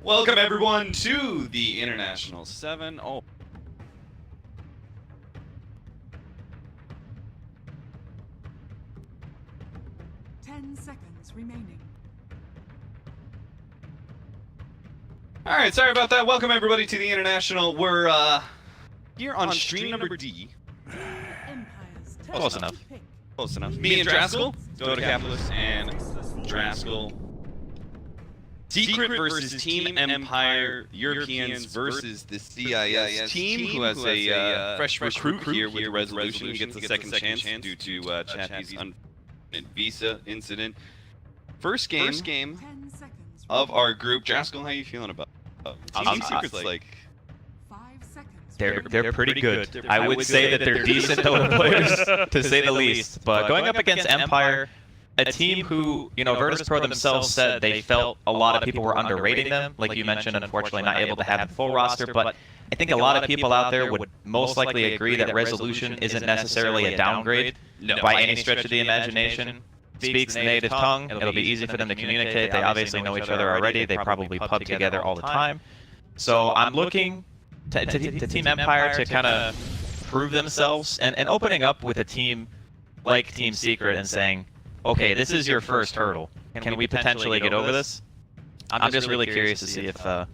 Welcome everyone to the International 7. Oh. Seconds remaining. Alright, sorry about that. Welcome everybody to the International. We're here on stream number D. Close enough. Close enough. Me and Draskell, Dota Capitalist, and Draskell. Secret versus Team Empire, Europeans versus the CIS team, who has a fresh recruit here with Resolution, who gets a second chance due to Chappie's unfortunate visa incident. First game of our group. Draskell, how are you feeling about Team Secret's like? They're pretty good. I would say that they're decent Dota players, to say the least. But going up against Empire, a team who, you know, Virtus.Pro themselves said they felt a lot of people were underrating them. Like you mentioned, unfortunately not able to have the full roster. But I think a lot of people out there would most likely agree that Resolution isn't necessarily a downgrade by any stretch of the imagination. Speaks the native tongue, it'll be easy for them to communicate. They obviously know each other already. They probably pub together all the time. So I'm looking to Team Empire to kind of prove themselves and opening up with a team like Team Secret and saying, okay, this is your first hurdle. Can we potentially get over this? I'm just really curious to see if that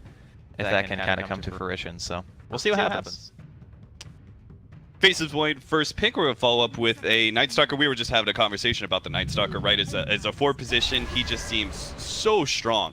can kind of come to fruition. So we'll see what happens. Faces Void, first pick. We're going to follow up with a Night Stalker. We were just having a conversation about the Night Stalker, right? As a 4 position, he just seems so strong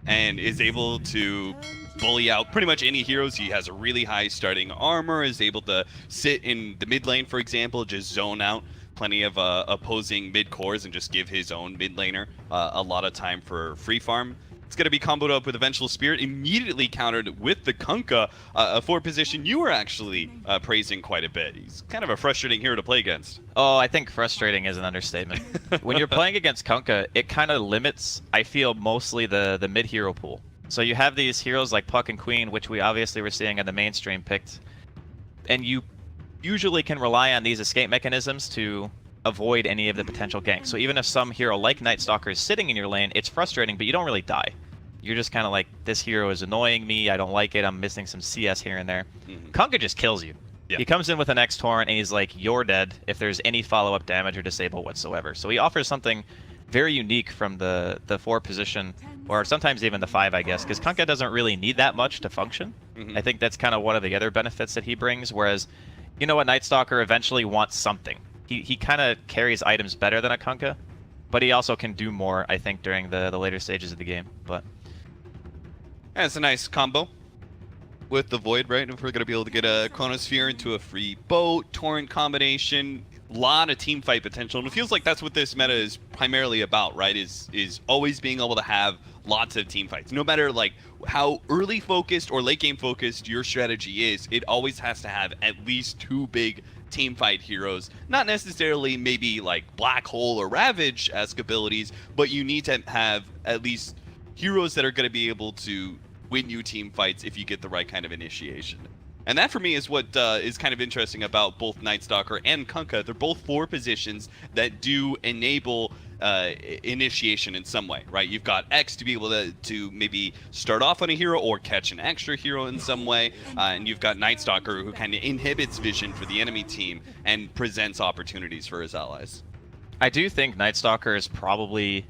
and is able to bully out pretty much any heroes. He has a really high starting armor, is able to sit in the mid lane, for example, just zone out plenty of opposing mid cores and just give his own mid laner a lot of time for free farm. It's going to be comboed up with Eventual Spirit, immediately countered with the Kunkka, a 4 position you were actually praising quite a bit. He's kind of a frustrating hero to play against. Oh, I think frustrating is an understatement. When you're playing against Kunkka, it kind of limits, I feel, mostly the mid-hero pool. So you have these heroes like Puck and Queen, which we obviously were seeing in the mainstream picked, and you usually can rely on these escape mechanisms to avoid any of the potential ganks. So even if some hero like Night Stalker is sitting in your lane, it's frustrating, but you don't really die. You're just kind of like, this hero is annoying me, I don't like it, I'm missing some CS here and there. Kunkka just kills you. Yeah. He comes in with an X-Torrent and he's like, you're dead if there's any follow-up damage or disable whatsoever. So he offers something very unique from the 4 position, or sometimes even the 5, I guess, because Kunkka doesn't really need that much to function. I think that's kind of one of the other benefits that he brings, whereas, you know what, Night Stalker eventually wants something. He kind of carries items better than a Kunkka, but he also can do more, I think, during the later stages of the game. But yeah, it's a nice combo with the Void, right? If we're going to be able to get a Chronosphere into a free boat, Torrent combination, a lot of team fight potential, and it feels like that's what this meta is primarily about, right? Is always being able to have lots of team fights. No matter like how early focused or late game focused your strategy is, it always has to have at least 2 big team fight heroes. Not necessarily maybe like Black Hole or Ravage-esque abilities, but you need to have at least heroes that are going to be able to win you team fights if you get the right kind of initiation. And that for me is what is kind of interesting about both Night Stalker and Kunkka. They're both 4 positions that do enable initiation in some way, right? You've got X to be able to maybe start off on a hero or catch an extra hero in some way, and you've got Night Stalker who kind of inhibits vision for the enemy team and presents opportunities for his allies. I do think Night Stalker is probably,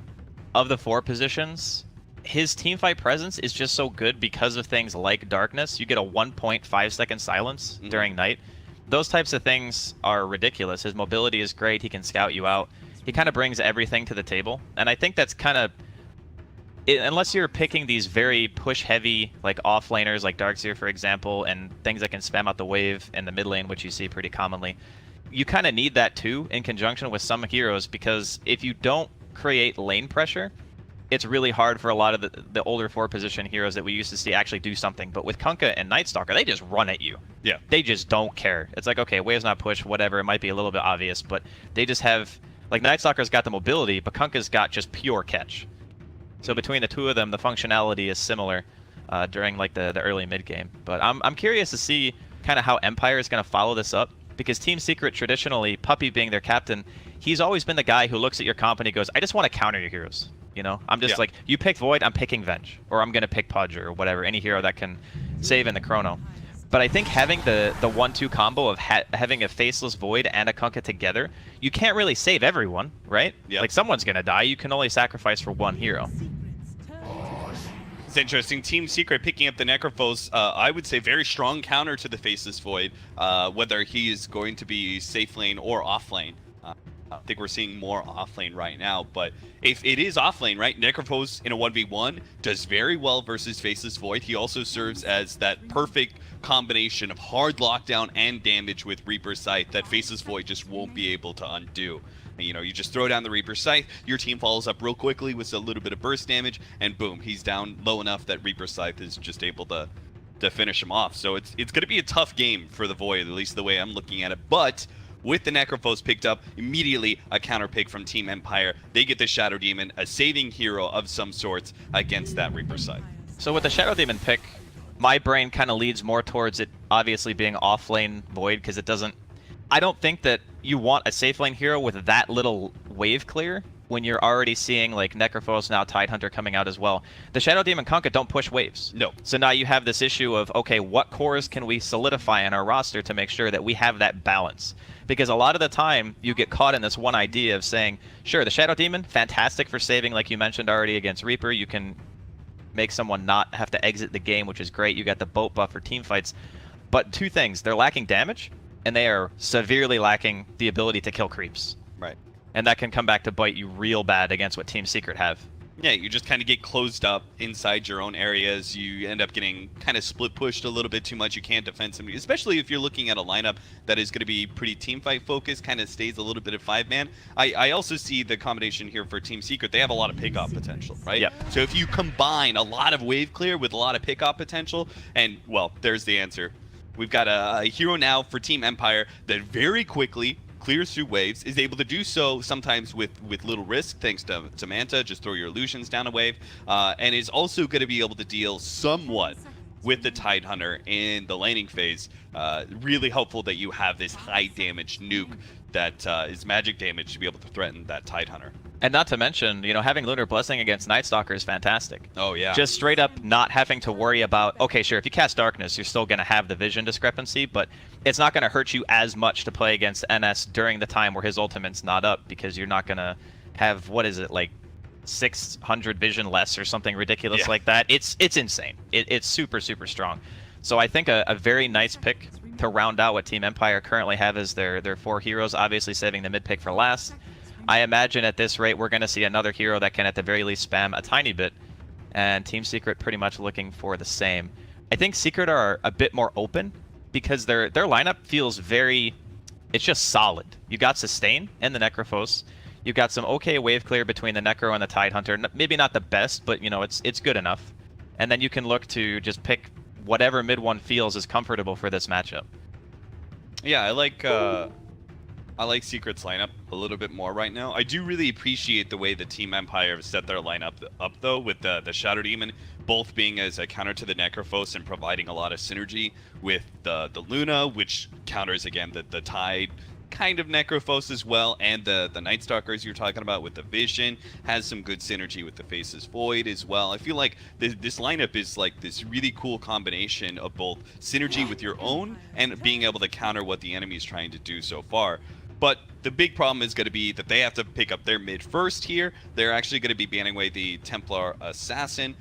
of the 4 positions, his teamfight presence is just so good because of things like Darkness. You get a 1.5 second silence during night. Those types of things are ridiculous. His mobility is great. He can scout you out. He kind of brings everything to the table. And I think that's kind of, unless you're picking these very push-heavy, like off-laners, like Darkseer, for example, and things that can spam out the wave in the mid lane, which you see pretty commonly, you kind of need that too in conjunction with some heroes, because if you don't create lane pressure, it's really hard for a lot of the older 4 position heroes that we used to see actually do something. But with Kunkka and Night Stalker, they just run at you. Yeah. They just don't care. It's like, okay, wave's not pushed, whatever. It might be a little bit obvious, but they just have, like, Night Stalker's got the mobility, but Kunkka's got just pure catch. So between the 2 of them, the functionality is similar during like the early mid game. But I'm curious to see kind of how Empire is going to follow this up, because Team Secret traditionally, Puppey being their captain, he's always been the guy who looks at your comp and he goes, I just want to counter your heroes. You know, I'm just Yeah. like, you picked Void, I'm picking Venge, or I'm gonna pick Pudge or whatever, any hero that can save in the chrono. But I think having the 1-2 combo of having a Faceless Void and a Kunkka together, you can't really save everyone, right? Yep. Like, someone's gonna die. You can only sacrifice for one hero. It's interesting. Team Secret picking up the Necrophos, I would say very strong counter to the Faceless Void, whether he is going to be safe lane or off lane. I think we're seeing more off lane right now, but if it is off lane, right, Necrophos in a 1v1 does very well versus Faceless Void. He also serves as that perfect combination of hard lockdown and damage with Reaper's Scythe that Faceless Void just won't be able to undo. You know, you just throw down the Reaper's Scythe, your team follows up real quickly with a little bit of burst damage, and boom, he's down low enough that Reaper's Scythe is just able to finish him off. So it's going to be a tough game for the Void, at least the way I'm looking at it. But with the Necrophos picked up, immediately a counter pick from Team Empire. They get the Shadow Demon, a saving hero of some sorts against that Reaper Scythe. So with the Shadow Demon pick, my brain kind of leads more towards it obviously being off lane Void, because it doesn't... I don't think that you want a safe lane hero with that little wave clear when you're already seeing like Necrophos, now Tidehunter coming out as well. The Shadow Demon Kunkka don't push waves. No. So now you have this issue of, okay, what cores can we solidify in our roster to make sure that we have that balance? Because a lot of the time, you get caught in this one idea of saying, sure, the Shadow Demon, fantastic for saving, like you mentioned already against Reaper. You can make someone not have to exit the game, which is great. You got the boat buff for team fights. But two things, they're lacking damage, and they are severely lacking the ability to kill creeps. Right. And that can come back to bite you real bad against what Team Secret have. Yeah, you just kind of get closed up inside your own areas. You end up getting kind of split pushed a little bit too much. You can't defend somebody, especially if you're looking at a lineup that is going to be pretty team fight focused, kind of stays a little bit of 5-man. I also see the combination here for Team Secret. They have a lot of pickoff potential, right? Yep. So if you combine a lot of wave clear with a lot of pickoff potential, and, well, there's the answer. We've got a hero now for Team Empire that very quickly clears through waves, is able to do so sometimes with little risk, thanks to Manta. Just throw your illusions down a wave, and is also going to be able to deal somewhat with the Tidehunter in the laning phase. Really helpful that you have this high damage nuke that is magic damage to be able to threaten that Tidehunter. And not to mention, you know, having Lunar Blessing against Night Stalker is fantastic. Oh, yeah. Just straight up not having to worry about, okay, sure, if you cast Darkness, you're still going to have the vision discrepancy, but it's not going to hurt you as much to play against NS during the time where his ultimate's not up, because you're not going to have, what is it, like 600 vision less or something ridiculous like that. It's insane. It's super, super strong. So I think a very nice pick to round out what Team Empire currently have as their 4 heroes, obviously saving the mid pick for last. I imagine at this rate we're going to see another hero that can at the very least spam a tiny bit, and Team Secret pretty much looking for the same. I think Secret are a bit more open because their lineup feels very, it's just solid. You got Sustain and the Necrophos. You've got some okay wave clear between the Necro and the Tidehunter. Maybe not the best, but you know, it's good enough. And then you can look to just pick whatever mid one feels is comfortable for this matchup. Yeah, I like Secret's lineup a little bit more right now. I do really appreciate the way the Team Empire have set their lineup up, though, with the Shadow Demon both being as a counter to the Necrophos and providing a lot of synergy with the Luna, which counters, again, the Tide kind of Necrophos as well, and the Night Stalkers you're talking about with the Vision has some good synergy with the Faceless Void as well. I feel like this lineup is like this really cool combination of both synergy with your own and being able to counter what the enemy is trying to do so far. But the big problem is going to be that they have to pick up their mid first here. They're actually going to be banning away the Templar Assassin.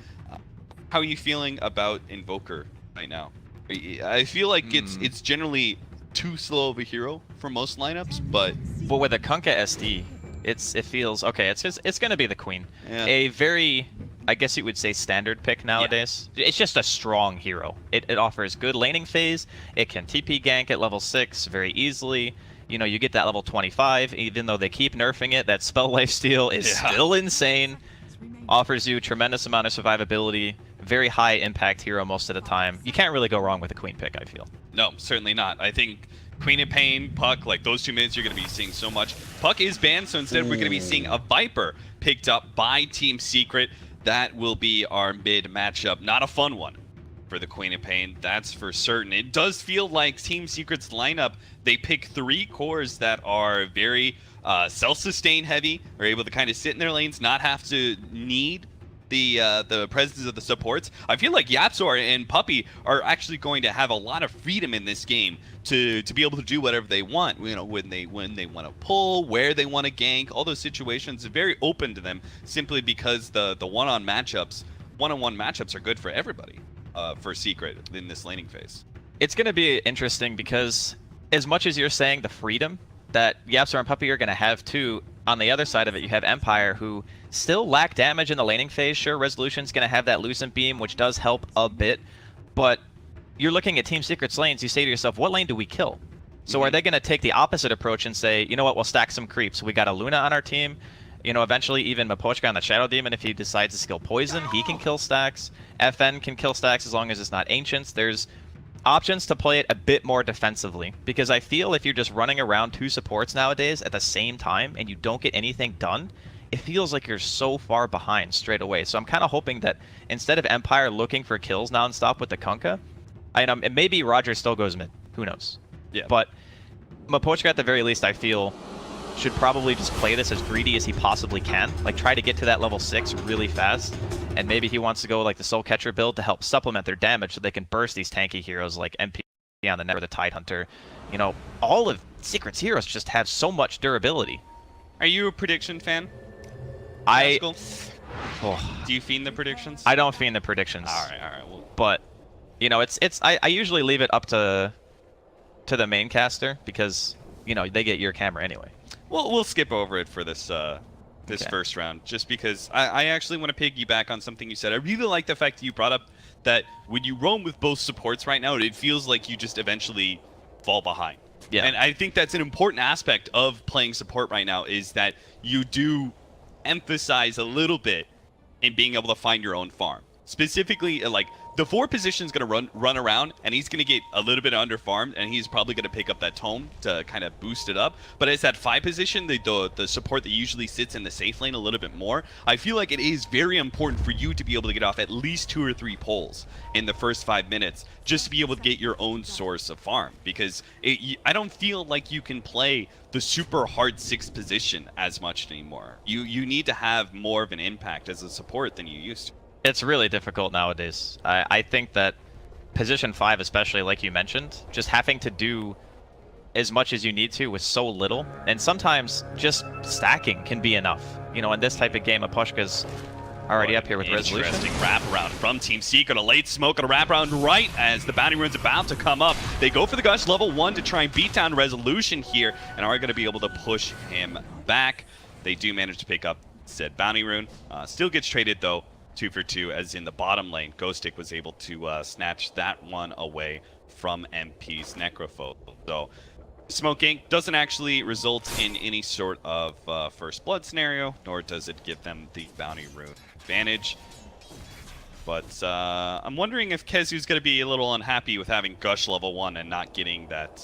How are you feeling about Invoker right now? I feel like it's generally too slow of a hero for most lineups, but with a Kunkka SD, it feels okay. It's going to be the Queen. Yeah. A very, I guess you would say, standard pick nowadays. Yeah. It's just a strong hero. It offers good laning phase. It can TP gank at level 6 very easily. You know, you get that level 25, even though they keep nerfing it. That spell lifesteal is still insane. Offers you tremendous amount of survivability. Very high impact hero most of the time. You can't really go wrong with a Queen pick, I feel. No, certainly not. I think Queen of Pain, Puck, like those 2 mids, you're going to be seeing so much. Puck is banned, so instead we're going to be seeing a Viper picked up by Team Secret. That will be our mid matchup. Not a fun one. for the Queen of Pain, that's for certain. It does feel like Team Secret's lineup, they pick 3 cores that are very self-sustain heavy, are able to kind of sit in their lanes, not have to need the presence of the supports. I feel like Yapzor and Puppey are actually going to have a lot of freedom in this game to be able to do whatever they want. You know, when they want to pull, where they want to gank, all those situations are very open to them, simply because the one-on-one matchups are good for everybody for Secret in this laning phase. It's going to be interesting because as much as you're saying the freedom that Yapzor and Puppey are going to have too, on the other side of it, you have Empire, who still lack damage in the laning phase. Sure, Resolution's going to have that Lucent Beam, which does help a bit, but you're looking at Team Secret's lanes, you say to yourself, what lane do we kill? So are they going to take the opposite approach and say, you know what, we'll stack some creeps. We got a Luna on our team. You know, eventually even Mapochka on the Shadow Demon, if he decides to skill Poison, he can kill stacks. FN can kill stacks as long as it's not Ancients. There's options to play it a bit more defensively, because I feel if you're just running around 2 supports nowadays at the same time and you don't get anything done, it feels like you're so far behind straight away. So I'm kind of hoping that instead of Empire looking for kills nonstop with the Kunkka, and maybe Roger still goes mid, who knows? Yeah. But Mapochka at the very least, I feel, should probably just play this as greedy as he possibly can. Like, try to get to that level 6 really fast. And maybe he wants to go like the Soul Catcher build to help supplement their damage so they can burst these tanky heroes like MP on the net or the Tidehunter. You know, all of Secret's heroes just have so much durability. Are you a prediction fan? Oh, do you fiend the predictions? I don't fiend the predictions. All right. Well, but, you know, I usually leave it up to the main caster because, you know, they get your camera anyway. Well, we'll skip over it for this first round, just because I actually want to piggyback on something you said. I really like the fact that you brought up that when you roam with both supports right now, it feels like you just eventually fall behind. Yeah. And I think that's an important aspect of playing support right now, is that you do emphasize a little bit in being able to find your own farm. Specifically, like, the 4 position is going to run around, and he's going to get a little bit under farmed, and he's probably going to pick up that tome to kind of boost it up. But as that 5 position, the support that usually sits in the safe lane a little bit more, I feel like it is very important for you to be able to get off at least 2 or 3 pulls in the first 5 minutes, just to be able to get your own source of farm. Because I don't feel like you can play the super hard 6th position as much anymore. You need to have more of an impact as a support than you used to. It's really difficult nowadays. I think that position 5, especially like you mentioned, just having to do as much as you need to with so little, and sometimes just stacking can be enough. You know, in this type of game, Mapochka's already up here with Resolution. Interesting wraparound from Team Secret. A late smoke and a wraparound right as the bounty rune's about to come up. They go for the Gush level 1 to try and beat down Resolution here, and are going to be able to push him back. They do manage to pick up said bounty rune. Still gets traded though. 2 for 2, as in the bottom lane, Ghostic was able to snatch that one away from MP's Necrophobe. So, smoking doesn't actually result in any sort of first blood scenario, nor does it give them the bounty rune advantage. But I'm wondering if Kezu's going to be a little unhappy with having Gush level 1 and not getting that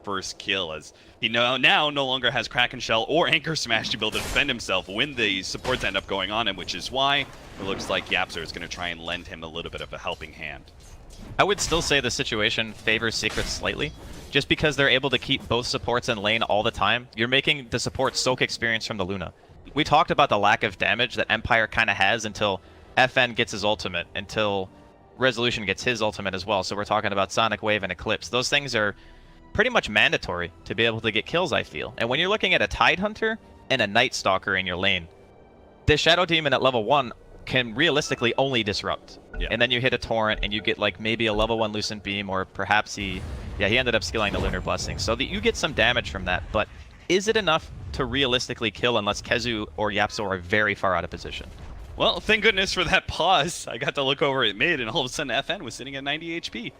first kill, as he now no longer has Kraken Shell or Anchor Smash to be able to defend himself when the supports end up going on him, which is why it looks like Yapzor is going to try and lend him a little bit of a helping hand. I would still say the situation favors Secret slightly, just because they're able to keep both supports in lane all the time. You're making the support soak experience from the Luna. We talked about the lack of damage that Empire kind of has until FN gets his ultimate, until Resolution gets his ultimate as well. So we're talking about Sonic Wave and Eclipse. Those things are pretty much mandatory to be able to get kills, I feel. And when you're looking at a Tidehunter and a Night Stalker in your lane, the Shadow Demon at level 1 can realistically only disrupt. Yeah. And then you hit a Torrent and you get like maybe a level 1 Lucent Beam, or perhaps he ended up skilling the Lunar Blessing. So that you get some damage from that, but is it enough to realistically kill unless Kezu or Yapzor are very far out of position? Well, thank goodness for that pause. I got to look over at mid, and all of a sudden FN was sitting at 90 HP.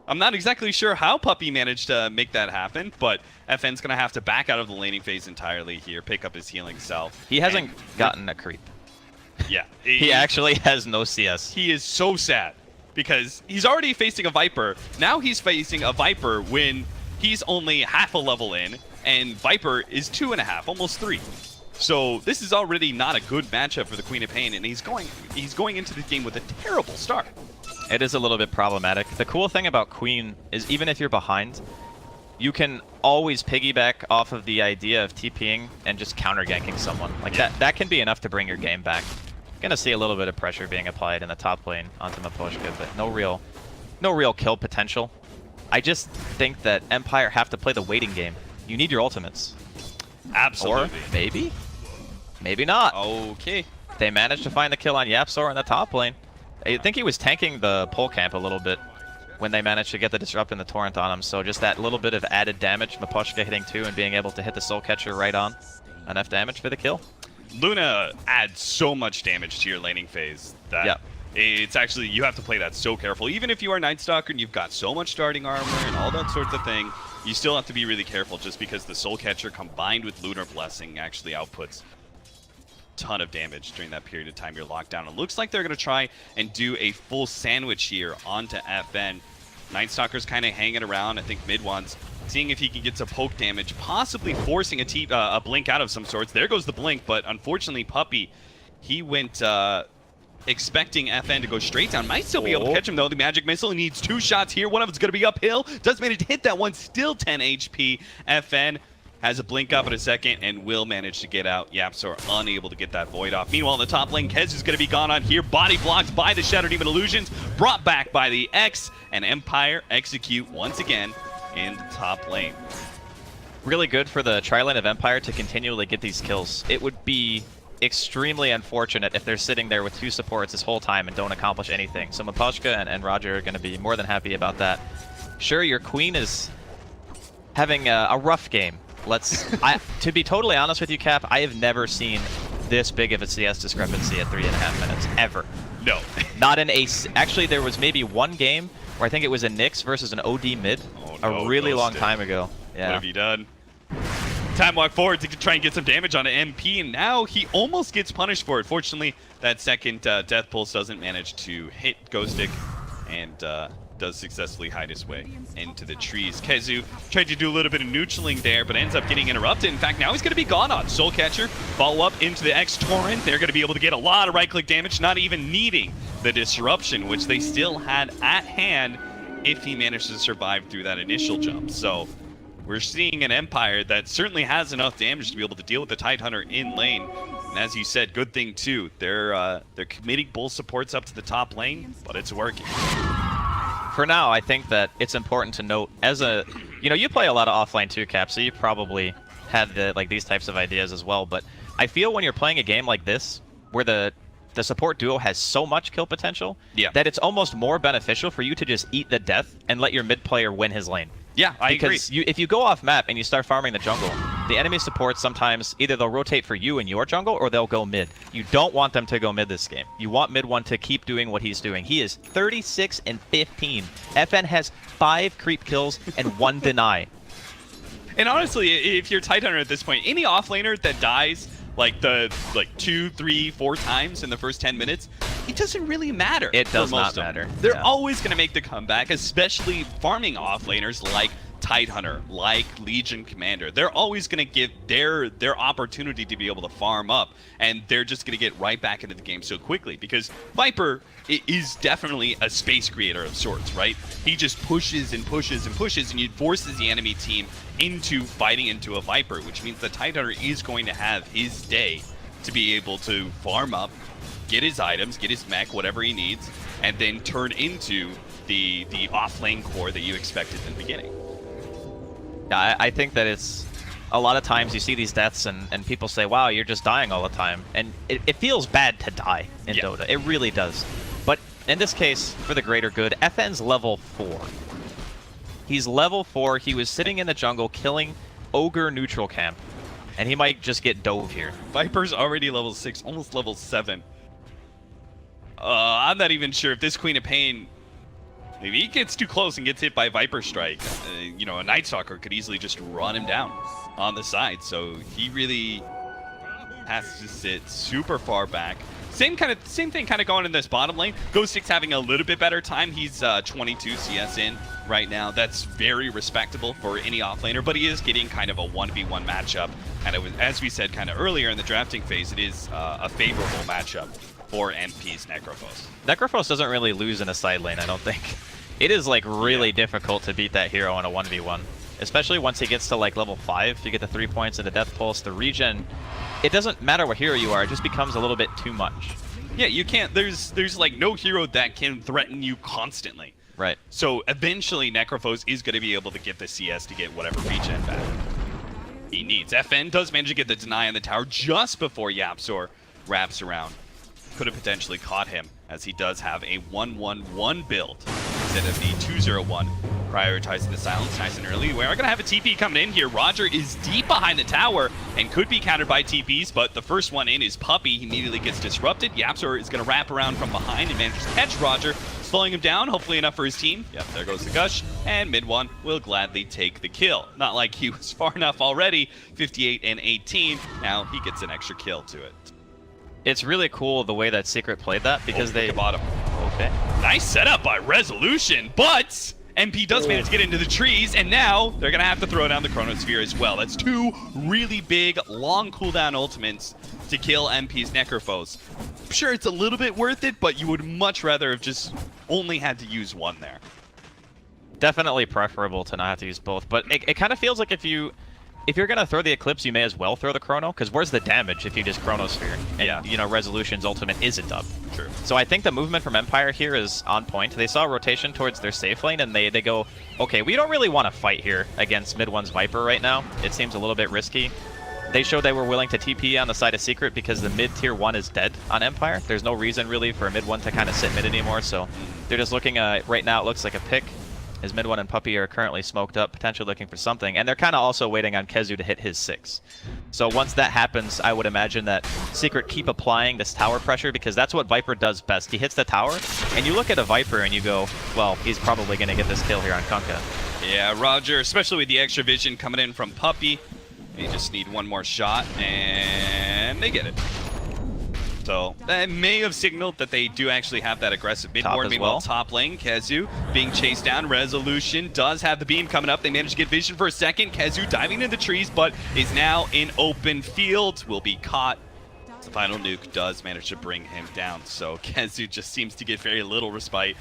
I'm not exactly sure how Puppey managed to make that happen, but FN's going to have to back out of the laning phase entirely here, pick up his healing self. He hasn't gotten a creep. Yeah. He actually has no CS. He is so sad, because he's already facing a Viper. Now he's facing a Viper when he's only half a level in, and Viper is 2.5, almost 3. So this is already not a good matchup for the Queen of Pain, and he's going into the game with a terrible start. It is a little bit problematic. The cool thing about Queen is even if you're behind, you can always piggyback off of the idea of TPing and just counter ganking someone. Like that can be enough to bring your game back. Gonna see a little bit of pressure being applied in the top lane onto Miposhka, but no real kill potential. I just think that Empire have to play the waiting game. You need your ultimates. Absolutely. Or maybe not. Okay. They managed to find the kill on Yapzor in the top lane. I think he was tanking the pole camp a little bit when they managed to get the disrupt and the torrent on him. So just that little bit of added damage, Miposhka hitting 2 and being able to hit the soul catcher right on. Enough damage for the kill. Luna adds so much damage to your laning phase that it's actually, you have to play that so careful. Even if you are Night Stalker and you've got so much starting armor and all that sort of thing, you still have to be really careful just because the soul catcher combined with Lunar Blessing actually outputs ton of damage during that period of time you're locked down. It looks like they're going to try and do a full sandwich here onto FN. Night Stalker's kind of hanging around. I think mid one's seeing if he can get some poke damage, possibly forcing a blink out of some sorts. There goes the blink, but unfortunately Puppey, he went expecting FN to go straight down. Might still be able to catch him though. The magic missile needs 2 shots here. One of it's going to be uphill. Does manage to hit that one. Still 10 HP. FN has a blink up in a second and will manage to get out. Yapzor unable to get that void off. Meanwhile, in the top lane, Kez is going to be gone on here. Body blocked by the Shattered Demon Illusions. Brought back by the X. And Empire execute once again in the top lane. Really good for the tri-lane of Empire to continually get these kills. It would be extremely unfortunate if they're sitting there with 2 supports this whole time and don't accomplish anything. So Miposhka and Roger are going to be more than happy about that. Sure, your Queen is having a rough game. To be totally honest with you, Cap, I have never seen this big of a CS discrepancy at 3.5 minutes, ever. No. Not in a... Actually, there was maybe one game where I think it was a Nyx versus an OD mid a really long time ago. Yeah. What have you done? Time walk forward to try and get some damage on an MP, and now he almost gets punished for it. Fortunately, that second Death Pulse doesn't manage to hit Ghostic, and does successfully hide his way into the trees. Kezu tried to do a little bit of neutraling there, but ends up getting interrupted. In fact, now he's going to be gone on. Soul Catcher, follow up into the X-Torrent. They're going to be able to get a lot of right-click damage, not even needing the disruption, which they still had at hand if he managed to survive through that initial jump. So we're seeing an Empire that certainly has enough damage to be able to deal with the Tidehunter in lane. And as you said, good thing too, they're committing bull supports up to the top lane, but it's working. For now, I think that it's important to note, as a, you play a lot of offline too, Cap, so you probably had these types of ideas as well, but I feel when you're playing a game like this, where the support duo has so much kill potential, that it's almost more beneficial for you to just eat the death and let your mid player win his lane. Yeah, I agree. Because if you go off map and you start farming the jungle, the enemy supports sometimes either they'll rotate for you in your jungle or they'll go mid. You don't want them to go mid this game. You want mid one to keep doing what he's doing. He is 36 and 15. FN has 5 creep kills and 1 deny. And honestly, if you're Tidehunter at this point, any offlaner that dies like 2, 3, 4 times in the first 10 minutes, it doesn't really matter. It does not matter. They're always going to make the comeback, especially farming offlaners like Tidehunter, like Legion Commander. They're always going to give their opportunity to be able to farm up, and they're just going to get right back into the game so quickly because Viper is definitely a space creator of sorts, right? He just pushes and pushes and pushes, and he forces the enemy team into fighting into a Viper, which means the Tidehunter is going to have his day to be able to farm up, get his items, get his mech, whatever he needs, and then turn into the off-lane core that you expected in the beginning. Yeah, I think that it's a lot of times you see these deaths and people say, wow, you're just dying all the time. And it feels bad to die in Dota. It really does. But in this case, for the greater good, FN's level 4. He's level 4. He was sitting in the jungle killing Ogre neutral camp. And he might just get dove here. Viper's already level 6, almost level 7. I'm not even sure if this Queen of Pain... Maybe he gets too close and gets hit by Viper Strike. A Night Stalker could easily just run him down on the side. So he really has to sit super far back. Same thing kind of going in this bottom lane. Ghostic's having a little bit better time. He's 22 CS in right now. That's very respectable for any offlaner, but he is getting kind of a 1v1 matchup. And it was, as we said kind of earlier in the drafting phase, it is a favorable matchup for MP's Necrophos. Necrophos doesn't really lose in a side lane, I don't think. It is like really difficult to beat that hero in a 1v1. Especially once he gets to like level 5, you get the 3 points and the Death Pulse, the regen. It doesn't matter what hero you are, it just becomes a little bit too much. Yeah, you can't, there's like no hero that can threaten you constantly. Right. So eventually Necrophos is going to be able to get the CS to get whatever regen back he needs. FN does manage to get the deny on the tower just before YapzOr wraps around. Could have potentially caught him, as he does have a 1-1-1 build instead of the 2-0-1, prioritizing the silence nice and early. We are going to have a TP coming in here. Roger is deep behind the tower and could be countered by TPs, but the first one in is Puppey. He immediately gets disrupted. YapzOr is going to wrap around from behind and manages to catch Roger, slowing him down, hopefully enough for his team. Yep, there goes the Gush, and mid one will gladly take the kill. Not like he was far enough already, 58 and 18. Now he gets an extra kill to it. It's really cool the way that Secret played that, because they bottom. Okay. Nice setup by Resolution, but MP does manage to get into the trees, and now they're going to have to throw down the Chronosphere as well. That's two really big, long cooldown ultimates to kill MP's Necrophos. I'm sure it's a little bit worth it, but you would much rather have just only had to use one there. Definitely preferable to not have to use both, but it kind of feels like if you're gonna throw the Eclipse, you may as well throw the Chrono, because where's the damage if you just Chronosphere? And, you know, Resolution's ultimate is a dub. True. So I think the movement from Empire here is on point. They saw a rotation towards their safe lane, and they go, okay, we don't really want to fight here against mid one's Viper right now. It seems a little bit risky. They showed they were willing to TP on the side of Secret because the mid tier 1 is dead on Empire. There's no reason really for a mid 1 to kind of sit mid anymore, so they're just looking, right now it looks like a pick. As mid 1 and Puppey are currently smoked up, potentially looking for something, and they're kind of also waiting on KheZu to hit his 6. So once that happens, I would imagine that Secret keep applying this tower pressure, because that's what Viper does best. He hits the tower, and you look at a Viper and you go, well, he's probably going to get this kill here on Kunkka. Yeah, Roger, especially with the extra vision coming in from Puppey. They just need one more shot, and they get it. So that may have signaled that they do actually have that aggressive mid ward. Meanwhile, top lane, KheZu being chased down. Resolution does have the beam coming up. They managed to get vision for a second. KheZu diving into the trees, but is now in open field. Will be caught. The final nuke does manage to bring him down. So KheZu just seems to get very little respite.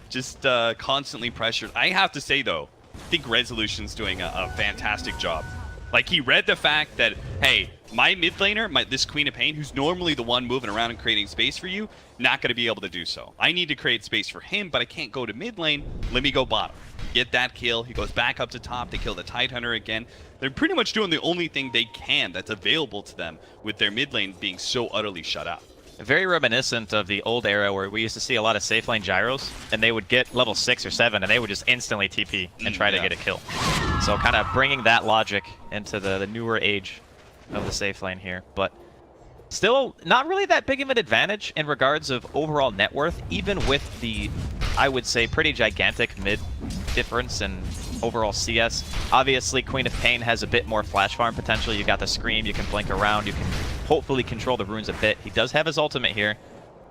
Just constantly pressured. I have to say, though, I think Resolution's doing a fantastic job. Like, he read the fact that, hey, my mid laner, this Queen of Pain, who's normally the one moving around and creating space for you, not going to be able to do so. I need to create space for him, but I can't go to mid lane. Let me go bottom. Get that kill. He goes back up to top. They kill the Tidehunter again. They're pretty much doing the only thing they can that's available to them with their mid lane being so utterly shut out. Very reminiscent of the old era where we used to see a lot of safe lane gyros, and they would get level 6 or 7, and they would just instantly TP and try to get a kill. So kind of bringing that logic into the newer age of the safe lane here. But still not really that big of an advantage in regards of overall net worth, even with the, I would say, pretty gigantic mid difference in overall CS. Obviously, Queen of Pain has a bit more flash farm potential. You got the Scream, you can blink around, you can hopefully control the runes a bit. He does have his ultimate here,